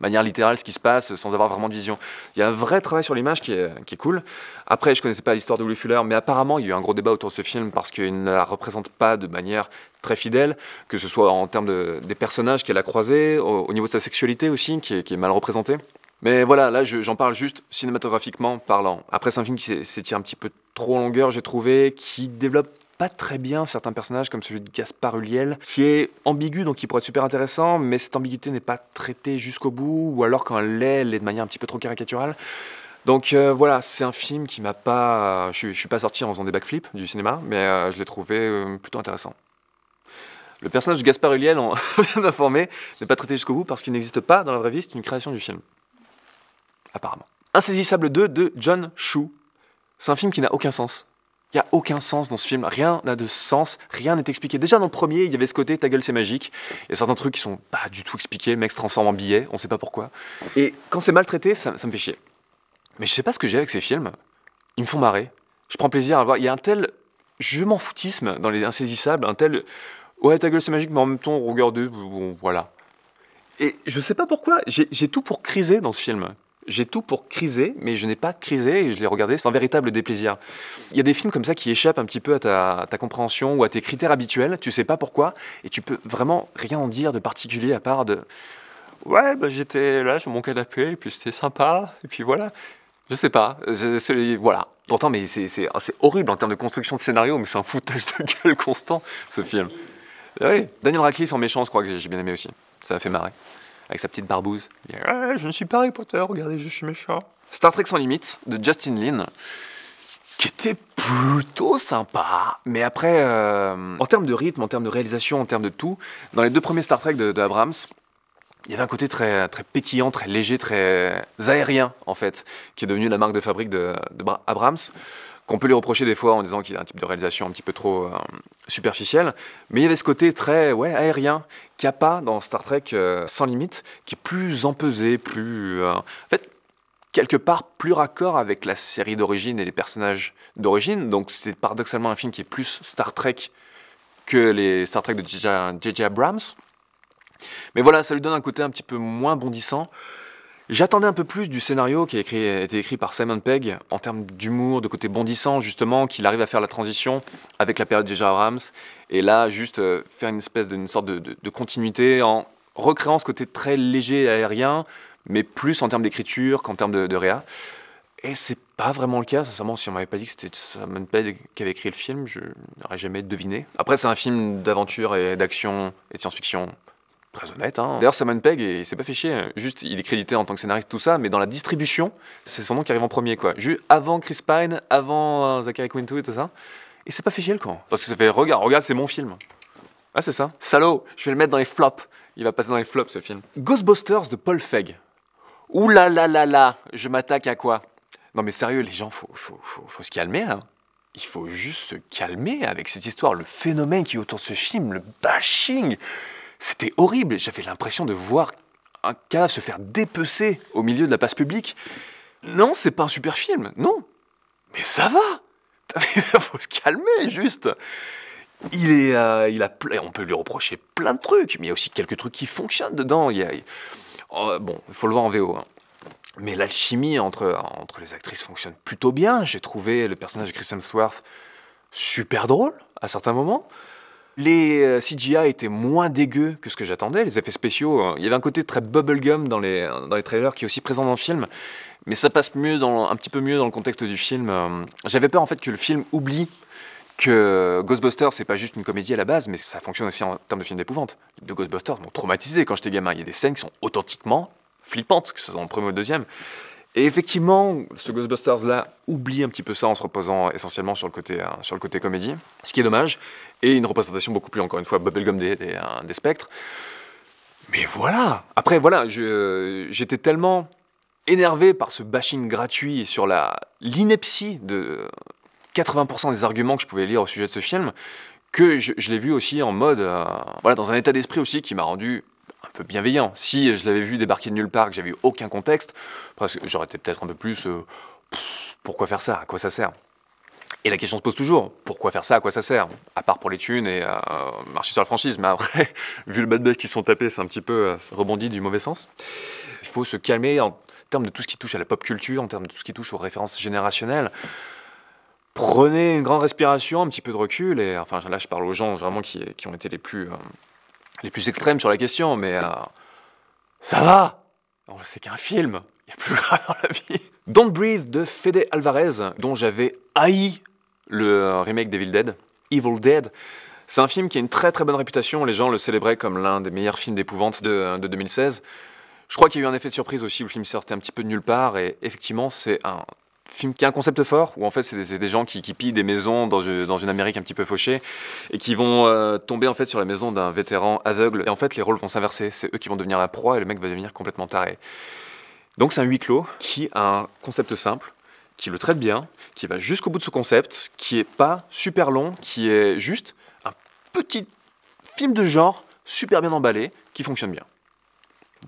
manière littérale ce qui se passe sans avoir vraiment de vision. Il y a un vrai travail sur l'image qui est cool. Après, je connaissais pas l'histoire de Loie Fuller, mais apparemment il y a eu un gros débat autour de ce film parce qu'il ne la représente pas de manière très fidèle, que ce soit en termes des personnages qu'elle a croisés, au niveau de sa sexualité aussi, qui est mal représentée. Mais voilà, là j'en parle juste cinématographiquement parlant. Après, c'est un film qui s'étire un petit peu trop en longueur, j'ai trouvé, qui développe pas très bien certains personnages comme celui de Gaspard Ulliel, qui est ambigu, donc qui pourrait être super intéressant, mais cette ambiguïté n'est pas traitée jusqu'au bout, ou alors quand elle est de manière un petit peu trop caricaturale. Donc voilà, c'est un film qui m'a pas... Je suis pas sorti en faisant des backflips du cinéma, mais je l'ai trouvé plutôt intéressant. Le personnage de Gaspard Ulliel, on vient d'informer, n'est pas traité jusqu'au bout parce qu'il n'existe pas dans la vraie vie, c'est une création du film. Apparemment. Insaisissable 2 de John Chu. C'est un film qui n'a aucun sens. Il n'y a aucun sens dans ce film, rien n'a de sens, rien n'est expliqué. Déjà dans le premier, il y avait ce côté « ta gueule c'est magique », il y a certains trucs qui sont pas du tout expliqués, le mec se transforme en billet, on sait pas pourquoi. Et quand c'est maltraité, ça me fait chier. Mais je sais pas ce que j'ai avec ces films, ils me font marrer, je prends plaisir à voir, il y a un tel je m'en foutisme dans Les Insaisissables, un tel « ouais ta gueule c'est magique mais en même temps regardez, bon voilà ». Et je sais pas pourquoi, j'ai tout pour criser dans ce film. J'ai tout pour criser, mais je n'ai pas crisé et je l'ai regardé, c'est un véritable déplaisir. Il y a des films comme ça qui échappent un petit peu à ta compréhension ou à tes critères habituels, tu sais pas pourquoi, et tu peux vraiment rien en dire de particulier à part de « ouais, bah j'étais là sur mon canapé, et puis c'était sympa, et puis voilà ». Je sais pas, voilà. Pourtant, mais c'est horrible en termes de construction de scénario, mais c'est un foutage de gueule constant, ce film. Oui, Daniel Radcliffe en méchant, je crois que j'ai bien aimé aussi, ça m'a fait marrer. Avec sa petite barbouze. Il dit, ah, je ne suis pas Harry Potter, regardez, je suis méchant. Star Trek sans limite, de Justin Lin, qui était plutôt sympa. Mais après, en termes de rythme, en termes de réalisation, en termes de tout, dans les 2 premiers Star Trek de Abrams, il y avait un côté très pétillant, très léger, très aérien, en fait, qui est devenu la marque de fabrique de Abrams, qu'on peut lui reprocher des fois en disant qu'il a un type de réalisation un petit peu trop superficiel, mais il y avait ce côté très aérien qu'il n'y a pas dans Star Trek sans limite, qui est plus empesé, plus... en fait, quelque part plus raccord avec la série d'origine et les personnages d'origine, donc c'est paradoxalement un film qui est plus Star Trek que les Star Trek de J.J. Abrams. Mais voilà, ça lui donne un côté un petit peu moins bondissant. J'attendais un peu plus du scénario qui a été écrit par Simon Pegg, en termes d'humour, de côté bondissant, justement, qu'il arrive à faire la transition avec la période J.J. Abrams, et là, juste faire une sorte de continuité en recréant ce côté très léger et aérien, mais plus en termes d'écriture qu'en termes de réa. Et c'est pas vraiment le cas, sincèrement, si on m'avait pas dit que c'était Simon Pegg qui avait écrit le film, je n'aurais jamais deviné. Après, c'est un film d'aventure et d'action et de science-fiction très honnête, hein. D'ailleurs, Simon Pegg, il s'est pas fait chier, juste il est crédité en tant que scénariste, tout ça, mais dans la distribution, c'est son nom qui arrive en premier, quoi. Juste avant Chris Pine, avant Zachary Quinto et tout ça, et c'est pas fait chier, le con. Parce que ça fait, regarde, c'est mon film. Ah, c'est ça. Salaud, je vais le mettre dans les flops. Il va passer dans les flops, ce film. Ghostbusters de Paul Feig. Ouh là là là là, je m'attaque à quoi? Non mais sérieux, les gens, faut se calmer, là. Il faut juste se calmer avec cette histoire, le phénomène qui est autour de ce film, le bashing. C'était horrible, j'avais l'impression de voir un cadavre se faire dépecer au milieu de la place publique. Non, c'est pas un super film, non. Mais ça va. Faut se calmer, juste. On peut lui reprocher plein de trucs, mais il y a aussi quelques trucs qui fonctionnent dedans. Bon, il faut le voir en VO, hein. Mais l'alchimie entre les actrices fonctionne plutôt bien. J'ai trouvé le personnage de Chris Hemsworth super drôle, à certains moments. Les CGI étaient moins dégueux que ce que j'attendais, les effets spéciaux, il y avait un côté très bubblegum dans les trailers qui est aussi présent dans le film, mais ça passe un petit peu mieux dans le contexte du film. J'avais peur en fait que le film oublie que Ghostbusters c'est pas juste une comédie à la base, mais ça fonctionne aussi en termes de film d'épouvante. De Ghostbusters m'ont traumatisé quand j'étais gamin, il y a des scènes qui sont authentiquement flippantes, que ce soit dans le premier ou le deuxième. Et effectivement, ce Ghostbusters-là oublie un petit peu ça en se reposant essentiellement sur le côté comédie, ce qui est dommage, et une représentation beaucoup plus, encore une fois, bubblegum des spectres. Mais voilà. Après, voilà, j'étais tellement énervé par ce bashing gratuit sur l'ineptie de 80% des arguments que je pouvais lire au sujet de ce film, que je l'ai vu aussi en mode, voilà, dans un état d'esprit aussi qui m'a rendu un peu bienveillant. Si je l'avais vu débarquer de nulle part, que j'avais eu aucun contexte, parce que j'aurais été peut-être un peu plus pourquoi faire ça, à quoi ça sert? Et la question se pose toujours, pourquoi faire ça, à quoi ça sert? À part pour les thunes et marcher sur la franchise, mais après, vu le bad buzz qu'ils sont tapés, c'est un petit peu rebondi du mauvais sens. Il faut se calmer en termes de tout ce qui touche à la pop culture, en termes de tout ce qui touche aux références générationnelles. Prenez une grande respiration, un petit peu de recul, et enfin là je parle aux gens vraiment qui ont été les plus extrêmes sur la question, mais ça va. C'est qu'un film, il y a plus grave dans la vie. Don't Breathe de Fede Alvarez, dont j'avais haï le remake d'Evil Dead, Evil Dead. C'est un film qui a une très très bonne réputation, les gens le célébraient comme l'un des meilleurs films d'épouvante de 2016. Je crois qu'il y a eu un effet de surprise aussi où le film sortait un petit peu de nulle part, et effectivement c'est un film qui a un concept fort, où en fait c'est des gens qui pillent des maisons dans une Amérique un petit peu fauchée, et qui vont tomber en fait sur la maison d'un vétéran aveugle, et en fait les rôles vont s'inverser, c'est eux qui vont devenir la proie, et le mec va devenir complètement taré. Donc c'est un huis clos qui a un concept simple, qui le traite bien, qui va jusqu'au bout de ce concept, qui est pas super long, qui est juste un petit film de genre super bien emballé, qui fonctionne bien.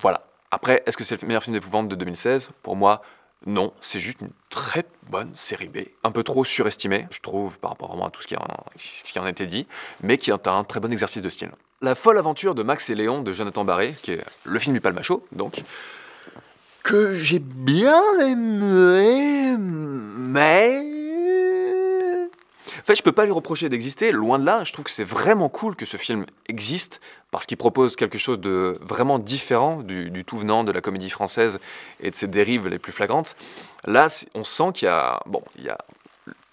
Voilà. Après, est-ce que c'est le meilleur film d'épouvante de 2016? Pour moi, non. C'est juste une très bonne série B. Un peu trop surestimée, je trouve, par rapport vraiment à tout ce qui en a été dit, mais qui est un très bon exercice de style. La folle aventure de Max et Léon de Jonathan Barré, qui est le film du Palmacho, donc, que j'ai bien aimé, mais... En fait, je peux pas lui reprocher d'exister, loin de là. Je trouve que c'est vraiment cool que ce film existe, parce qu'il propose quelque chose de vraiment différent du tout venant de la comédie française et de ses dérives les plus flagrantes. Là, on sent qu'il y a... Bon, il y a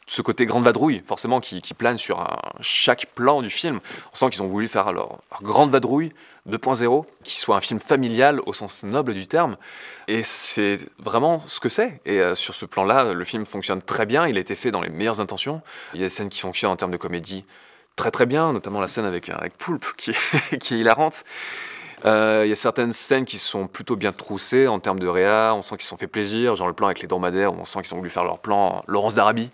ce côté grande vadrouille, forcément, qui plane sur chaque plan du film. On sent qu'ils ont voulu faire leur grande vadrouille 2.0, qui soit un film familial au sens noble du terme. Et c'est vraiment ce que c'est. Et sur ce plan-là, le film fonctionne très bien. Il a été fait dans les meilleures intentions. Il y a des scènes qui fonctionnent en termes de comédie très très bien, notamment la scène avec Poulpe, qui est hilarante. Il y a certaines scènes qui sont plutôt bien troussées en termes de réa, on sent qu'ils se sont fait plaisir, genre le plan avec les dromadaires, où on sent qu'ils ont voulu faire leur plan Laurence d'Arabie.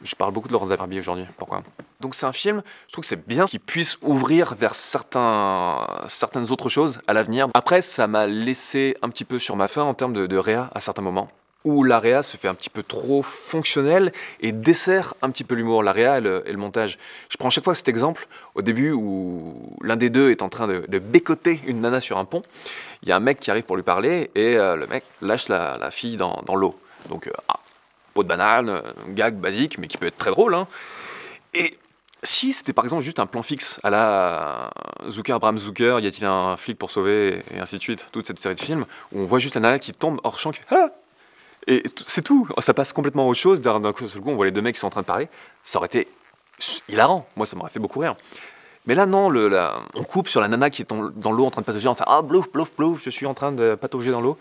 Je parle beaucoup de Laurence d'Arabie aujourd'hui, pourquoi? Donc c'est un film, je trouve que c'est bien qu'il puisse ouvrir vers certaines autres choses à l'avenir. Après, ça m'a laissé un petit peu sur ma faim en termes de réa à certains moments, où la réa se fait un petit peu trop fonctionnelle et dessert un petit peu l'humour, la réa et le montage. Je prends chaque fois cet exemple, au début où l'un des deux est en train de bécoter une nana sur un pont, il y a un mec qui arrive pour lui parler et le mec lâche la fille dans l'eau. Donc, peau de banane, gag basique, mais qui peut être très drôle, hein. Et si c'était par exemple juste un plan fixe à la Zucker, Bram Zucker, y a-t-il un flic pour sauver, et ainsi de suite, toute cette série de films, où on voit juste la nana qui tombe hors champ, qui fait « Ah !» Et c'est tout, ça passe complètement à autre chose, d'un coup, on voit les deux mecs qui sont en train de parler, ça aurait été hilarant, moi ça m'aurait fait beaucoup rire. Mais là non, on coupe sur la nana qui est dans l'eau en train de patauger, en train « Ah, blouf, blouf, blouf, je suis en train de patauger dans l'eau ».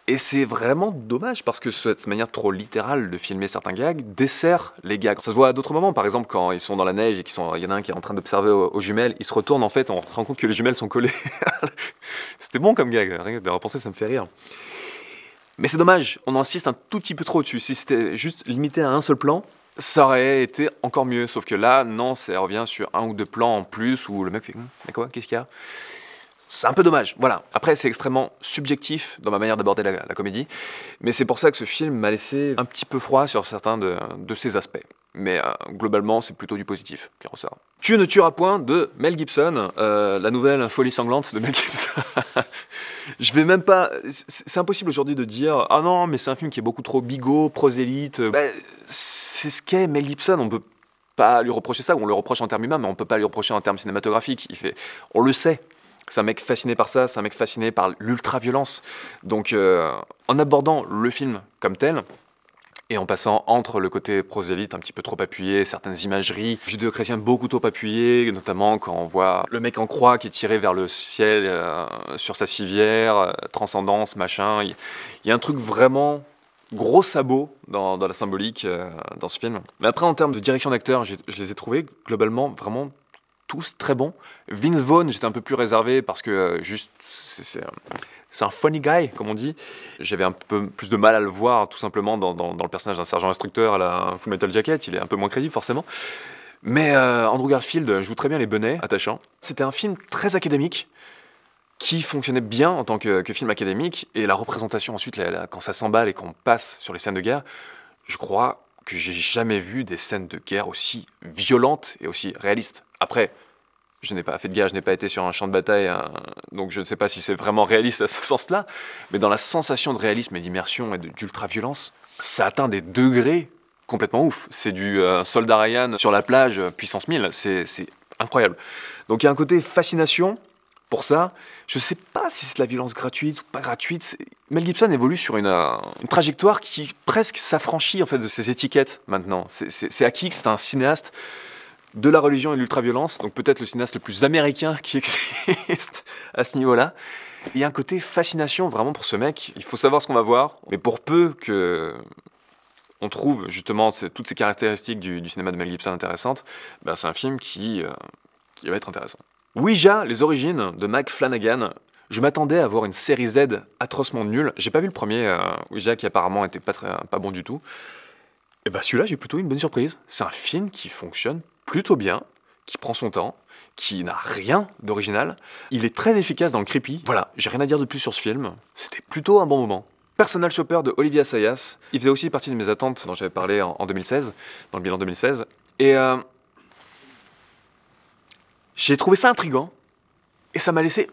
Et c'est vraiment dommage parce que cette manière trop littérale de filmer certains gags dessert les gags. Ça se voit à d'autres moments, par exemple quand ils sont dans la neige et il y en a un qui est en train d'observer aux jumelles, il se retourne en fait, on se rend compte que les jumelles sont collées. C'était bon comme gag, rien de repenser ça me fait rire. Mais c'est dommage, on insiste un tout petit peu trop dessus. Si c'était juste limité à un seul plan, ça aurait été encore mieux. Sauf que là, non, ça revient sur un ou deux plans en plus où le mec fait « Mais quoi, qu'est-ce qu'il y a ?» C'est un peu dommage, voilà. Après, c'est extrêmement subjectif dans ma manière d'aborder la comédie, mais c'est pour ça que ce film m'a laissé un petit peu froid sur certains de ses aspects. Mais globalement, c'est plutôt du positif qui ressort. Tu ne tueras point de Mel Gibson, la nouvelle folie sanglante de Mel Gibson. Je vais même pas... C'est impossible aujourd'hui de dire « Ah non, mais c'est un film qui est beaucoup trop bigot, prosélyte. » C'est ce qu'est Mel Gibson, on peut pas lui reprocher ça, ou on le reproche en termes humains, mais on peut pas lui reprocher en termes cinématographiques. On le sait. C'est un mec fasciné par ça, c'est un mec fasciné par l'ultra-violence. Donc, en abordant le film comme tel, et en passant entre le côté prosélyte un petit peu trop appuyé, certaines imageries judéo-chrétiennes beaucoup trop appuyées, notamment quand on voit le mec en croix qui est tiré vers le ciel sur sa civière, transcendance, machin. Il y a un truc vraiment gros sabot dans la symbolique dans ce film. Mais après, en termes de direction d'acteurs, je les ai trouvés globalement vraiment tous très bons. Vince Vaughn, j'étais un peu plus réservé parce que juste c'est un funny guy, comme on dit. J'avais un peu plus de mal à le voir, tout simplement, dans le personnage d'un sergent instructeur à la Full Metal Jacket. Il est un peu moins crédible, forcément. Mais Andrew Garfield joue très bien les benets, attachants. C'était un film très académique, qui fonctionnait bien en tant que film académique. Et la représentation, ensuite, quand ça s'emballe et qu'on passe sur les scènes de guerre, je crois que j'ai jamais vu des scènes de guerre aussi violentes et aussi réalistes. Après, je n'ai pas fait de guerre, je n'ai pas été sur un champ de bataille, donc je ne sais pas si c'est vraiment réaliste à ce sens-là, mais dans la sensation de réalisme et d'immersion et d'ultra-violence, ça atteint des degrés complètement ouf. C'est du soldat Ryan sur la plage, puissance 1000, c'est incroyable. Donc il y a un côté fascination pour ça. Je ne sais pas si c'est de la violence gratuite ou pas gratuite. Mel Gibson évolue sur une trajectoire qui presque s'affranchit en fait de ses étiquettes maintenant. C'est acquis que c'est un cinéaste de la religion et de l'ultra-violence, donc peut-être le cinéaste le plus américain qui existe à ce niveau-là. Il y a un côté fascination vraiment pour ce mec, il faut savoir ce qu'on va voir, mais pour peu que on trouve justement toutes ces caractéristiques du cinéma de Mel Gibson intéressantes, c'est un film qui va être intéressant. Ouija, les origines de Mike Flanagan. Je m'attendais à voir une série Z atrocement nulle. J'ai pas vu le premier, Ouija, qui apparemment était pas bon du tout. Et bah celui-là, j'ai plutôt eu une bonne surprise. C'est un film qui fonctionne plutôt bien, qui prend son temps, qui n'a rien d'original. Il est très efficace dans le creepy. Voilà, j'ai rien à dire de plus sur ce film. C'était plutôt un bon moment. Personal Shopper de Olivier Assayas. Il faisait aussi partie de mes attentes dont j'avais parlé en 2016, dans le bilan 2016. Et j'ai trouvé ça intriguant. Et ça m'a laissé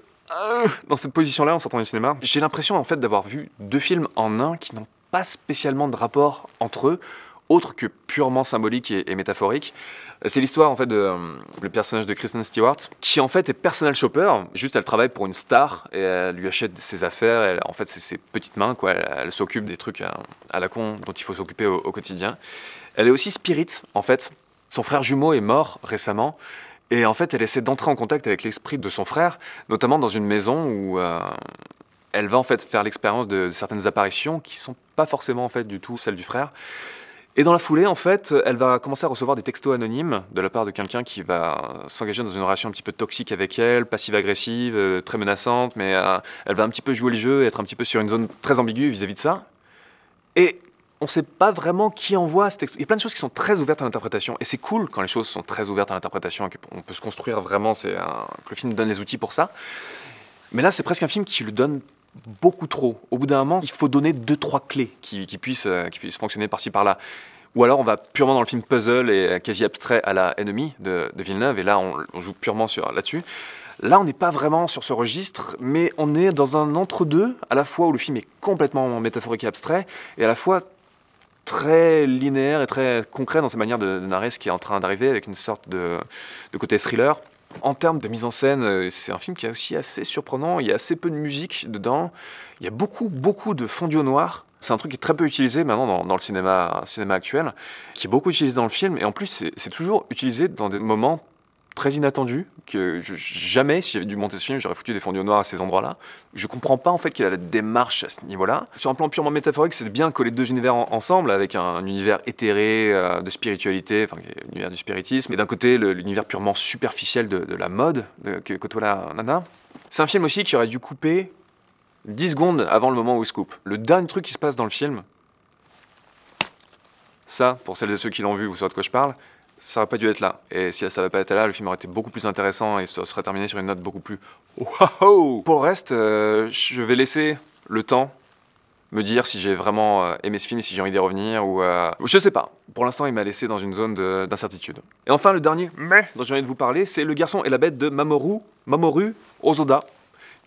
dans cette position-là en sortant du cinéma. J'ai l'impression en fait d'avoir vu deux films en un qui n'ont pas spécialement de rapport entre eux, autre que purement symbolique et métaphorique. C'est l'histoire en fait de le personnage de Kristen Stewart, qui en fait est personal shopper. Juste, elle travaille pour une star et elle lui achète ses affaires. En fait, c'est ses petites mains, quoi. Elle s'occupe des trucs à la con dont il faut s'occuper au quotidien. Elle est aussi spirit, en fait. Son frère jumeau est mort récemment. Et en fait, elle essaie d'entrer en contact avec l'esprit de son frère, notamment dans une maison où elle va en fait faire l'expérience de certaines apparitions qui sont pas forcément en fait du tout celles du frère. Et dans la foulée, en fait, elle va commencer à recevoir des textos anonymes de la part de quelqu'un qui va s'engager dans une relation un petit peu toxique avec elle, passive-agressive, très menaçante, mais elle va un petit peu jouer le jeu et être un petit peu sur une zone très ambiguë vis-à-vis de ça. Et on ne sait pas vraiment qui envoie ce texte. Il y a plein de choses qui sont très ouvertes à l'interprétation. Et c'est cool quand les choses sont très ouvertes à l'interprétation et qu'on peut se construire vraiment, que le film donne les outils pour ça. Mais là, c'est presque un film qui le donne beaucoup trop. Au bout d'un moment, il faut donner 2-3 clés qui puissent fonctionner par-ci par-là. Ou alors on va purement dans le film puzzle et quasi abstrait à la Enemy de Villeneuve, et là on joue purement là-dessus. Là, on n'est pas vraiment sur ce registre, mais on est dans un entre-deux, à la fois où le film est complètement métaphorique et abstrait, et à la fois très linéaire et très concret dans sa manière de narrer ce qui est en train d'arriver, avec une sorte de côté thriller. En termes de mise en scène, c'est un film qui est aussi assez surprenant. Il y a assez peu de musique dedans. Il y a beaucoup de fondu au noir. C'est un truc qui est très peu utilisé maintenant dans le cinéma actuel, qui est beaucoup utilisé dans le film. Et en plus, c'est toujours utilisé dans des moments très inattendus, que jamais, si j'avais dû monter ce film, j'aurais foutu des fondus au noir à ces endroits-là. Je comprends pas en fait quelle est la démarche à ce niveau-là. Sur un plan purement métaphorique, c'est bien coller deux univers ensemble, avec un univers éthéré de spiritualité, enfin l'univers du spiritisme, et d'un côté l'univers purement superficiel de la mode que côtoie la nana. C'est un film aussi qui aurait dû couper 10 secondes avant le moment où il se coupe. Le dernier truc qui se passe dans le film, ça, pour celles et ceux qui l'ont vu, vous saurez de quoi je parle, ça n'aurait pas dû être là. Et si ça n'avait pas été là, le film aurait été beaucoup plus intéressant et ça serait terminé sur une note beaucoup plus wow. Pour le reste, je vais laisser le temps me dire si j'ai vraiment aimé ce film, si j'ai envie d'y revenir ou... Je sais pas. Pour l'instant, il m'a laissé dans une zone d'incertitude. Et enfin, le dernier dont j'ai envie de vous parler, c'est Le Garçon et la Bête de Mamoru Hosoda,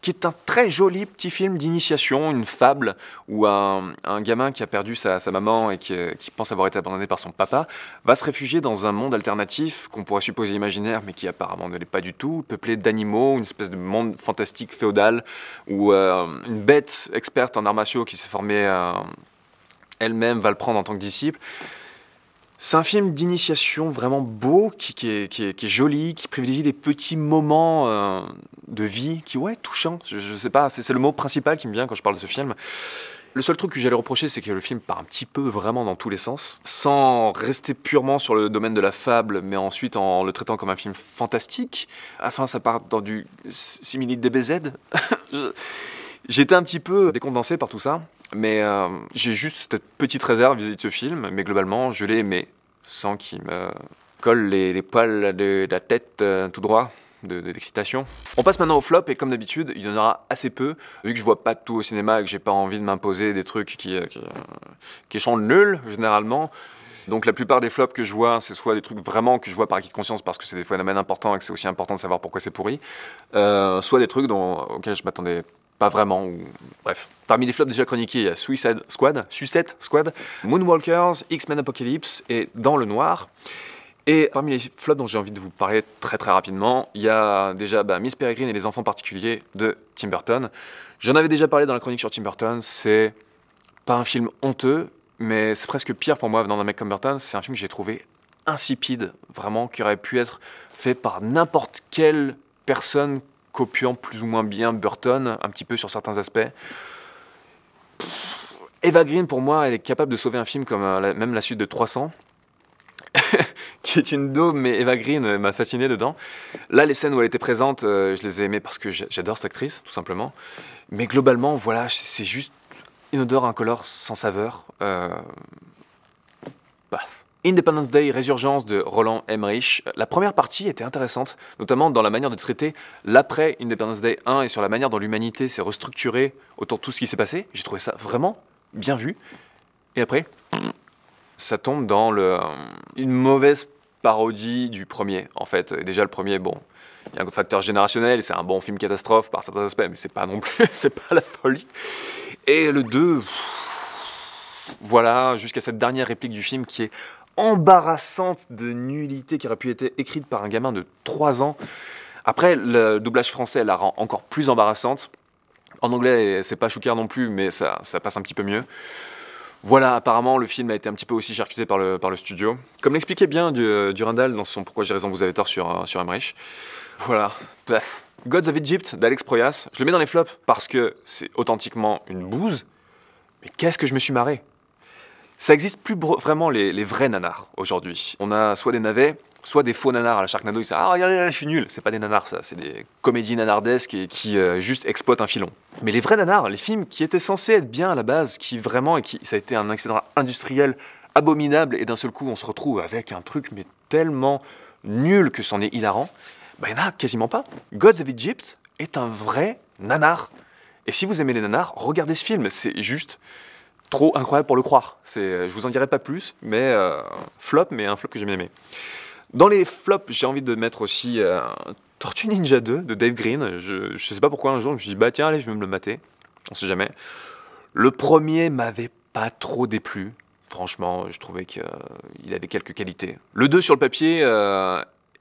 qui est un très joli petit film d'initiation, une fable, où un gamin qui a perdu sa maman et qui pense avoir été abandonné par son papa, va se réfugier dans un monde alternatif qu'on pourrait supposer imaginaire, mais qui apparemment ne l'est pas du tout, peuplé d'animaux, une espèce de monde fantastique féodal, où une bête experte en arts martiaux qui s'est formée elle-même va le prendre en tant que disciple. C'est un film d'initiation vraiment beau, qui est joli, qui privilégie des petits moments de vie, qui, ouais, touchants. Je sais pas, c'est le mot principal qui me vient quand je parle de ce film. Le seul truc que j'allais reprocher, c'est que le film part un petit peu vraiment dans tous les sens, sans rester purement sur le domaine de la fable, mais ensuite en le traitant comme un film fantastique. Enfin, ça part dans du simili DBZ. J'étais un petit peu décontenancé par tout ça, mais j'ai juste cette petite réserve vis-à-vis de ce film, mais globalement, je l'ai aimé, sans qu'il me colle les poils de la tête tout droit d'excitation. On passe maintenant au flop, et comme d'habitude, il y en aura assez peu, vu que je vois pas tout au cinéma et que j'ai pas envie de m'imposer des trucs qui sont nuls, généralement. Donc la plupart des flops que je vois, c'est soit des trucs vraiment que je vois par acquis de conscience parce que c'est des phénomènes importants et que c'est aussi important de savoir pourquoi c'est pourri, soit des trucs auxquels je m'attendais pas vraiment, ou... Bref. Parmi les flops déjà chroniqués, il y a Suicide Squad, Moonwalkers, X-Men Apocalypse et Dans le Noir. Et parmi les flops dont j'ai envie de vous parler très rapidement, il y a déjà Miss Peregrine et les enfants particuliers de Tim Burton. J'en avais déjà parlé dans la chronique sur Tim Burton, c'est pas un film honteux, mais c'est presque pire pour moi venant d'un mec comme Burton. C'est un film que j'ai trouvé insipide, vraiment, qui aurait pu être fait par n'importe quelle personne copiant plus ou moins bien Burton, un petit peu sur certains aspects. Eva Green, pour moi, elle est capable de sauver un film comme même la suite de 300. qui est une daube, mais Eva Green m'a fasciné dedans. Là, les scènes où elle était présente, je les ai aimées parce que j'adore cette actrice, tout simplement. Mais globalement, voilà, c'est juste une odeur incolore sans saveur. Independence Day, Résurgence de Roland Emmerich. La première partie était intéressante, notamment dans la manière de traiter l'après Independence Day 1 et sur la manière dont l'humanité s'est restructurée autour de tout ce qui s'est passé. J'ai trouvé ça vraiment bien vu. Et après, ça tombe dans une mauvaise parodie du premier, en fait. Et déjà, le premier, bon, il y a un facteur générationnel, c'est un bon film catastrophe par certains aspects, mais c'est pas non plus, c'est pas la folie. Et le 2, voilà, jusqu'à cette dernière réplique du film qui est embarrassante de nullité, qui aurait pu être écrite par un gamin de 3 ans. Après, le doublage français la rend encore plus embarrassante. En anglais, c'est pas chouquer non plus, mais ça passe un petit peu mieux. Voilà, apparemment, le film a été un petit peu aussi charcuté par le studio. Comme l'expliquait bien Durandal dans son Pourquoi j'ai raison, vous avez tort sur Emmerich. Voilà. Bref. Gods of Egypt d'Alex Proyas, je le mets dans les flops parce que c'est authentiquement une bouse. Mais qu'est-ce que je me suis marré. Ça existe plus vraiment les vrais nanars aujourd'hui. On a soit des navets, soit des faux nanars à la Sharknado. Ils disent ah regardez, je suis nul. C'est pas des nanars ça, c'est des comédies nanardesques et qui juste exploitent un filon. Mais les vrais nanars, les films qui étaient censés être bien à la base, qui vraiment ça a été un accident industriel abominable et d'un seul coup on se retrouve avec un truc mais tellement nul que c'en est hilarant. Ben il n'y en a quasiment pas. Gods of Egypt est un vrai nanar. Et si vous aimez les nanars, regardez ce film. C'est juste trop incroyable pour le croire. Je vous en dirai pas plus, mais flop, mais un flop que j'ai bien aimé. Dans les flops, j'ai envie de mettre aussi Tortue Ninja 2 de Dave Green. Je sais pas pourquoi un jour je me suis dit bah tiens allez je vais me le mater. On sait jamais. Le premier m'avait pas trop déplu. Franchement, je trouvais qu'il avait quelques qualités. Le 2 sur le papier,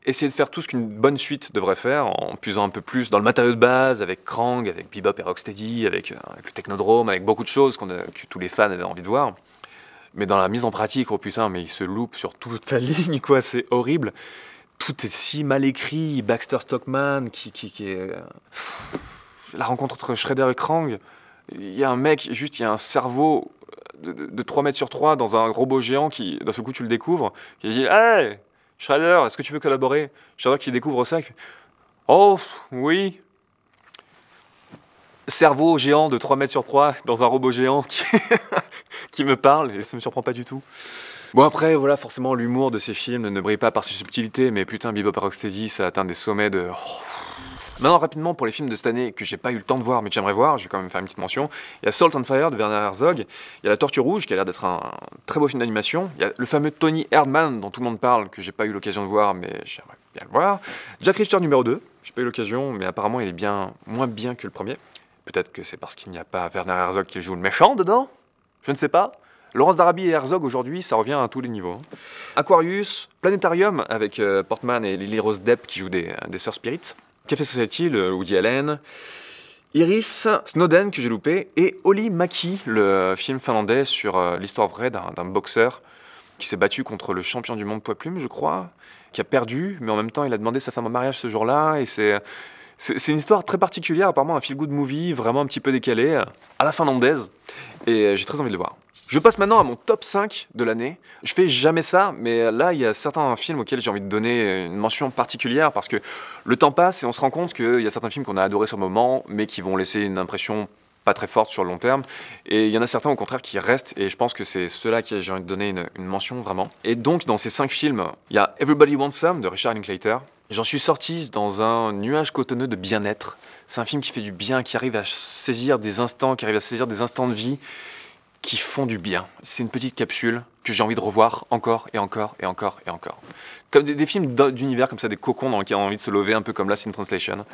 essayer de faire tout ce qu'une bonne suite devrait faire, en puisant un peu plus dans le matériau de base, avec Krang, avec Bebop et Rocksteady, avec le Technodrome, avec beaucoup de choses que tous les fans avaient envie de voir. Mais dans la mise en pratique, oh putain, mais il se loupe sur toute la ligne, quoi, c'est horrible. Tout est si mal écrit, Baxter Stockman, qui est... La rencontre entre Shredder et Krang, il y a un mec, juste, il y a un cerveau de 3 mètres sur 3 dans un robot géant qui, d'un seul coup, tu le découvres, qui dit « Hey, Shredder, est-ce que tu veux collaborer ?» Shredder qui découvre ça, il fait « Oh, oui !» Cerveau géant de 3 mètres sur 3 dans un robot géant qui me parle, et ça me surprend pas du tout. Bon après, voilà, forcément, l'humour de ces films ne brille pas par ses subtilités, mais putain, Bebop et Rocksteady, ça atteint des sommets de... Maintenant, rapidement, pour les films de cette année que j'ai pas eu le temps de voir, mais que j'aimerais voir, je vais quand même faire une petite mention. Il y a Salt and Fire de Werner Herzog, il y a La Tortue Rouge, qui a l'air d'être un très beau film d'animation, il y a le fameux Tony Erdmann, dont tout le monde parle, que j'ai pas eu l'occasion de voir, mais j'aimerais bien le voir. Jack Reacher numéro 2, j'ai pas eu l'occasion, mais apparemment il est moins bien que le premier. Peut-être que c'est parce qu'il n'y a pas Werner Herzog qui joue le méchant dedans, je ne sais pas. Laurence d'Arabie et Herzog aujourd'hui, ça revient à tous les niveaux. Aquarius, Planétarium avec Portman et Lily Rose Depp qui jouent des Sœurs Spirits. Café Society, le Woody Allen. Iris, Snowden que j'ai loupé. Et Oli Maki, le film finlandais sur l'histoire vraie d'un boxeur qui s'est battu contre le champion du monde poids plume, je crois, qui a perdu, mais en même temps il a demandé sa femme en mariage ce jour-là. Et c'est une histoire très particulière, apparemment un feel-good movie, vraiment un petit peu décalé, à la finlandaise. Et j'ai très envie de le voir. Je passe maintenant à mon top 5 de l'année. Je fais jamais ça, mais là, il y a certains films auxquels j'ai envie de donner une mention particulière parce que le temps passe et on se rend compte qu'il y a certains films qu'on a adorés sur le moment, mais qui vont laisser une impression pas très forte sur le long terme. Et il y en a certains, au contraire, qui restent et je pense que c'est ceux-là qui j'ai envie de donner une mention, vraiment. Et donc, dans ces 5 films, il y a Everybody Wants Some de Richard Linklater. J'en suis sorti dans un nuage cotonneux de bien-être. C'est un film qui fait du bien, qui arrive à saisir des instants, de vie qui font du bien. C'est une petite capsule que j'ai envie de revoir encore et encore et encore et encore. Comme des films d'univers comme ça, des cocons dans lesquels on a envie de se lever, un peu comme Lost in Translation.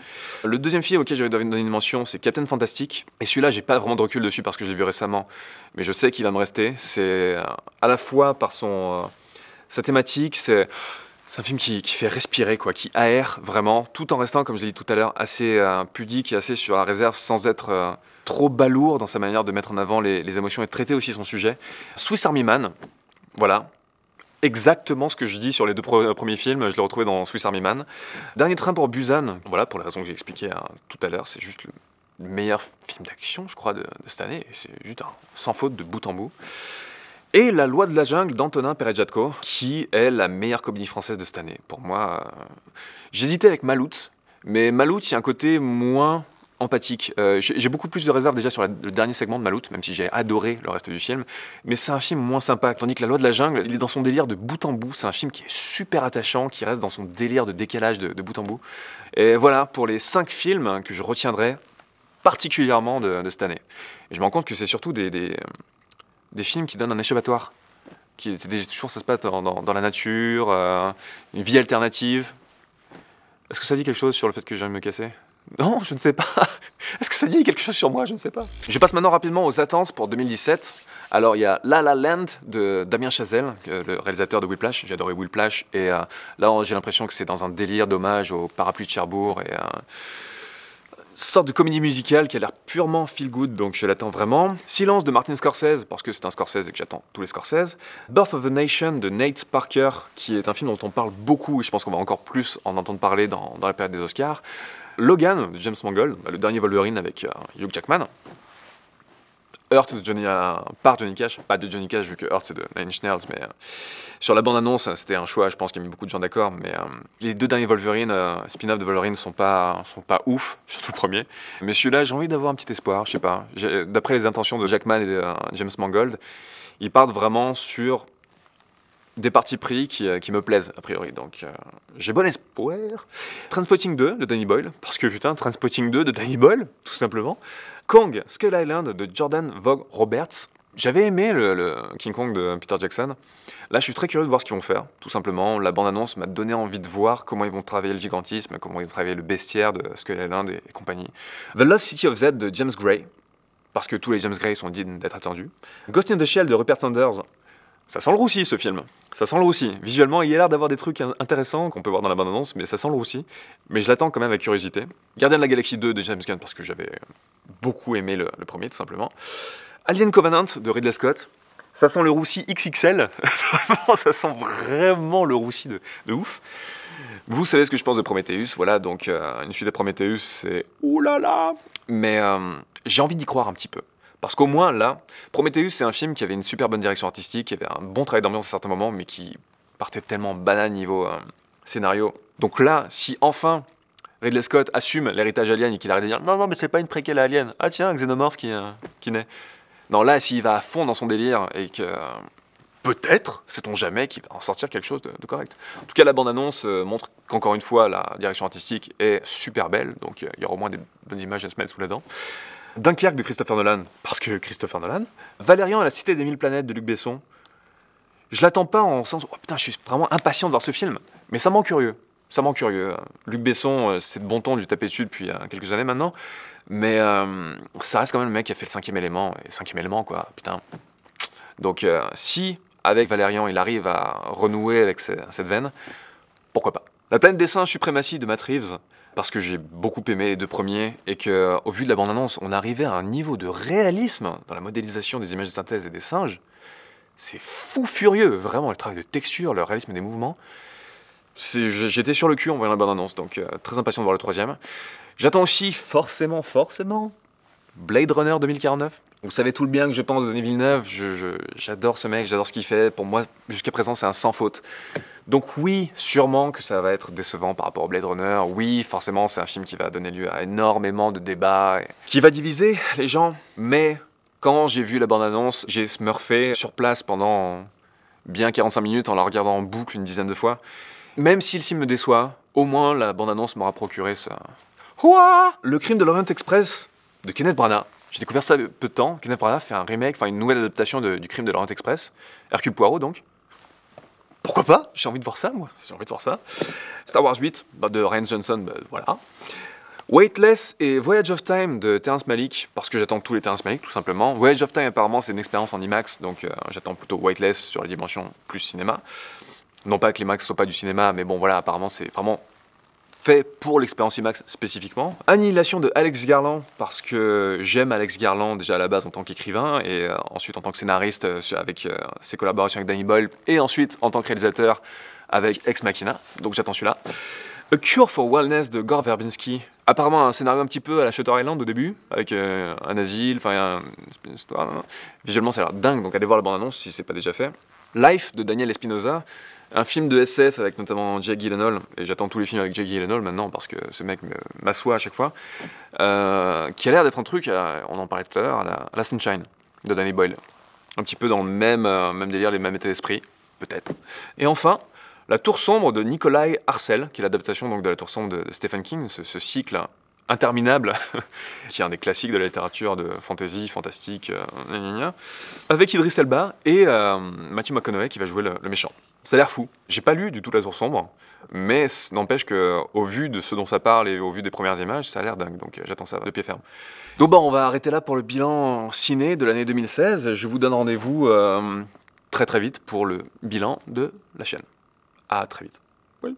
Le deuxième film auquel j'avais donné une mention, c'est Captain Fantastic. Et celui-là, j'ai pas vraiment de recul dessus parce que je l'ai vu récemment, mais je sais qu'il va me rester. C'est à la fois par sa thématique, c'est un film qui fait respirer, quoi, qui aère vraiment, tout en restant, comme je l'ai dit tout à l'heure, assez pudique et assez sur la réserve, sans être trop balourd dans sa manière de mettre en avant les émotions et de traiter aussi son sujet. Swiss Army Man, voilà. Exactement ce que je dis sur les 2 premiers films, je l'ai retrouvé dans Swiss Army Man. Dernier train pour Busan, voilà, pour les raisons que j'ai expliquées tout à l'heure, c'est juste le meilleur film d'action, je crois, de cette année. C'est juste sans faute de bout en bout. Et La Loi de la jungle d'Antonin Perejatko, qui est la meilleure comédie française de cette année. Pour moi, j'hésitais avec Maloute, mais Maloute, il y a un côté moins empathique. J'ai beaucoup plus de réserves déjà sur le dernier segment de Maloute, même si j'ai adoré le reste du film, mais c'est un film moins sympa. Tandis que La Loi de la jungle, il est dans son délire de bout en bout, c'est un film qui est super attachant, qui reste dans son délire de décalage de bout en bout. Et voilà, pour les 5 films que je retiendrai particulièrement de cette année. Et je me rends compte que c'est surtout des films qui donnent un échappatoire. Toujours ça se passe dans la nature, une vie alternative. Est-ce que ça dit quelque chose sur le fait que j'aime me casser? Non, je ne sais pas. Est-ce que ça dit quelque chose sur moi? Je ne sais pas. Je passe maintenant rapidement aux attentes pour 2017. Alors, il y a La La Land de Damien Chazelle, le réalisateur de Whiplash. J'ai adoré Whiplash. Et là, j'ai l'impression que c'est dans un délire d'hommage au parapluie de Cherbourg. Et sorte de comédie musicale qui a l'air purement feel good, donc je l'attends vraiment. Silence de Martin Scorsese, parce que c'est un Scorsese et que j'attends tous les Scorsese. Birth of a Nation de Nate Parker, qui est un film dont on parle beaucoup, et je pense qu'on va encore plus en entendre parler dans la période des Oscars. Logan de James Mangold, le dernier Wolverine avec Hugh Jackman. Hurt de par Johnny Cash, pas de Johnny Cash vu que Hurt c'est de Nine Inch Nails, mais sur la bande-annonce c'était un choix, je pense qu'il y a mis beaucoup de gens d'accord, mais les 2 derniers Wolverine, spin-off de Wolverine sont pas ouf, surtout le premier, mais celui-là j'ai envie d'avoir un petit espoir, je sais pas, d'après les intentions de Jackman et de James Mangold, ils partent vraiment sur des partis pris qui me plaisent, a priori. Donc, j'ai bon espoir. Trainspotting 2 de Danny Boyle, parce que putain, Trainspotting 2 de Danny Boyle, tout simplement. Kong, Skull Island de Jordan Vogt Roberts. J'avais aimé le King Kong de Peter Jackson. Là, je suis très curieux de voir ce qu'ils vont faire, tout simplement. La bande-annonce m'a donné envie de voir comment ils vont travailler le gigantisme, comment ils vont travailler le bestiaire de Skull Island et compagnie. The Lost City of Z de James Gray, parce que tous les James Gray sont dignes d'être attendus. Ghost in the Shell de Rupert Sanders. Ça sent le roussi, ce film. Ça sent le roussi. Visuellement, il y a l'air d'avoir des trucs intéressants qu'on peut voir dans la bande-annonce, mais ça sent le roussi. Mais je l'attends quand même avec curiosité. Gardien de la Galaxie 2 de James Gunn, parce que j'avais beaucoup aimé le premier, tout simplement. Alien Covenant de Ridley Scott. Ça sent le roussi XXL. Vraiment, ça sent vraiment le roussi de ouf. Vous savez ce que je pense de Prometheus. Voilà, donc une suite de Prometheus, c'est oulala. Mais j'ai envie d'y croire un petit peu. Parce qu'au moins, là, Prometheus, c'est un film qui avait une super bonne direction artistique, qui avait un bon travail d'ambiance à certains moments, mais qui partait tellement banal niveau scénario. Donc là, si enfin Ridley Scott assume l'héritage Alien et qu'il arrête de dire « Non, mais c'est pas une préquelle à Alien. Ah tiens, Xenomorph qui naît. » Non, là, s'il va à fond dans son délire et que peut-être, sait-on jamais, qu'il va en sortir quelque chose de correct. En tout cas, la bande-annonce montre qu'encore une fois, la direction artistique est super belle, donc il y aura au moins des bonnes images à se mettre sous la dent. Dunkerque de Christopher Nolan, parce que Christopher Nolan. Valérian et la Cité des Mille Planètes de Luc Besson. Je l'attends pas en sens oh putain, je suis vraiment impatient de voir ce film, mais ça me rend curieux. Ça me rend curieux. Luc Besson, c'est de bon ton de lui taper dessus depuis quelques années maintenant, mais ça reste quand même le mec qui a fait le 5e élément, et 5e élément quoi, putain. Donc si, avec Valérian, il arrive à renouer avec cette veine, pourquoi pas. La planète des singes suprématie de Matt Reeves, parce que j'ai beaucoup aimé les 2 premiers, et qu'au vu de la bande-annonce, on arrivait à un niveau de réalisme dans la modélisation des images de synthèse et des singes. C'est fou furieux, vraiment, le travail de texture, le réalisme des mouvements. J'étais sur le cul en voyant la bande-annonce, donc très impatient de voir le 3e. J'attends aussi, forcément, Blade Runner 2049. Vous savez tout le bien que je pense de Denis Villeneuve, j'adore ce mec, j'adore ce qu'il fait. Pour moi, jusqu'à présent, c'est un sans faute. Donc oui, sûrement que ça va être décevant par rapport au Blade Runner. Oui, forcément, c'est un film qui va donner lieu à énormément de débats, qui va diviser les gens. Mais quand j'ai vu la bande-annonce, j'ai smurfé sur place pendant bien 45 minutes en la regardant en boucle une dizaine de fois. Même si le film me déçoit, au moins la bande-annonce m'aura procuré ça. Ouah, le crime de l'Orient Express de Kenneth Branagh. J'ai découvert ça il y a peu de temps. Kenneth Branagh fait un remake, enfin une nouvelle adaptation du crime de l'Orient Express. Hercule Poirot donc. Pourquoi pas? J'ai envie de voir ça, moi. J'ai envie de voir ça. Star Wars 8 de Rian Johnson, voilà. Weightless et Voyage of Time de Terrence Malick, parce que j'attends tous les Terrence Malick, tout simplement. Voyage of Time, apparemment, c'est une expérience en IMAX, donc j'attends plutôt Weightless sur les dimensions plus cinéma. Non pas que l'IMAX soit pas du cinéma, mais bon, voilà, apparemment, c'est vraiment fait pour l'expérience IMAX spécifiquement. Annihilation de Alex Garland, parce que j'aime Alex Garland déjà à la base en tant qu'écrivain, et ensuite en tant que scénariste avec ses collaborations avec Danny Boyle, et ensuite en tant que réalisateur avec Ex Machina, donc j'attends celui-là. A Cure for Wellness de Gore Verbinski. Apparemment un scénario un petit peu à la Shutter Island au début, avec un asile, enfin une histoire. Visuellement ça a l'air dingue, donc allez voir la bande-annonce si c'est pas déjà fait. Life de Daniel Espinosa, un film de SF avec notamment Jake Gyllenhaal, et j'attends tous les films avec Jake Gyllenhaal maintenant parce que ce mec m'assoit à chaque fois, qui a l'air d'être un truc, on en parlait tout à l'heure, à la Sunshine de Danny Boyle. Un petit peu dans le même délire, les mêmes états d'esprit, peut-être. Et enfin, La Tour Sombre de Nikolai Arcel, qui est l'adaptation donc de La Tour Sombre de Stephen King, ce cycle interminable, qui est un des classiques de la littérature de fantasy, fantastique, avec Idris Elba et Matthew McConaughey qui va jouer le méchant. Ça a l'air fou. J'ai pas lu du tout La Tour Sombre, mais n'empêche qu'au vu de ce dont ça parle et au vu des premières images, ça a l'air dingue, donc j'attends ça de pied ferme. Donc bon, on va arrêter là pour le bilan ciné de l'année 2016. Je vous donne rendez-vous très vite pour le bilan de la chaîne. À très vite. Oui.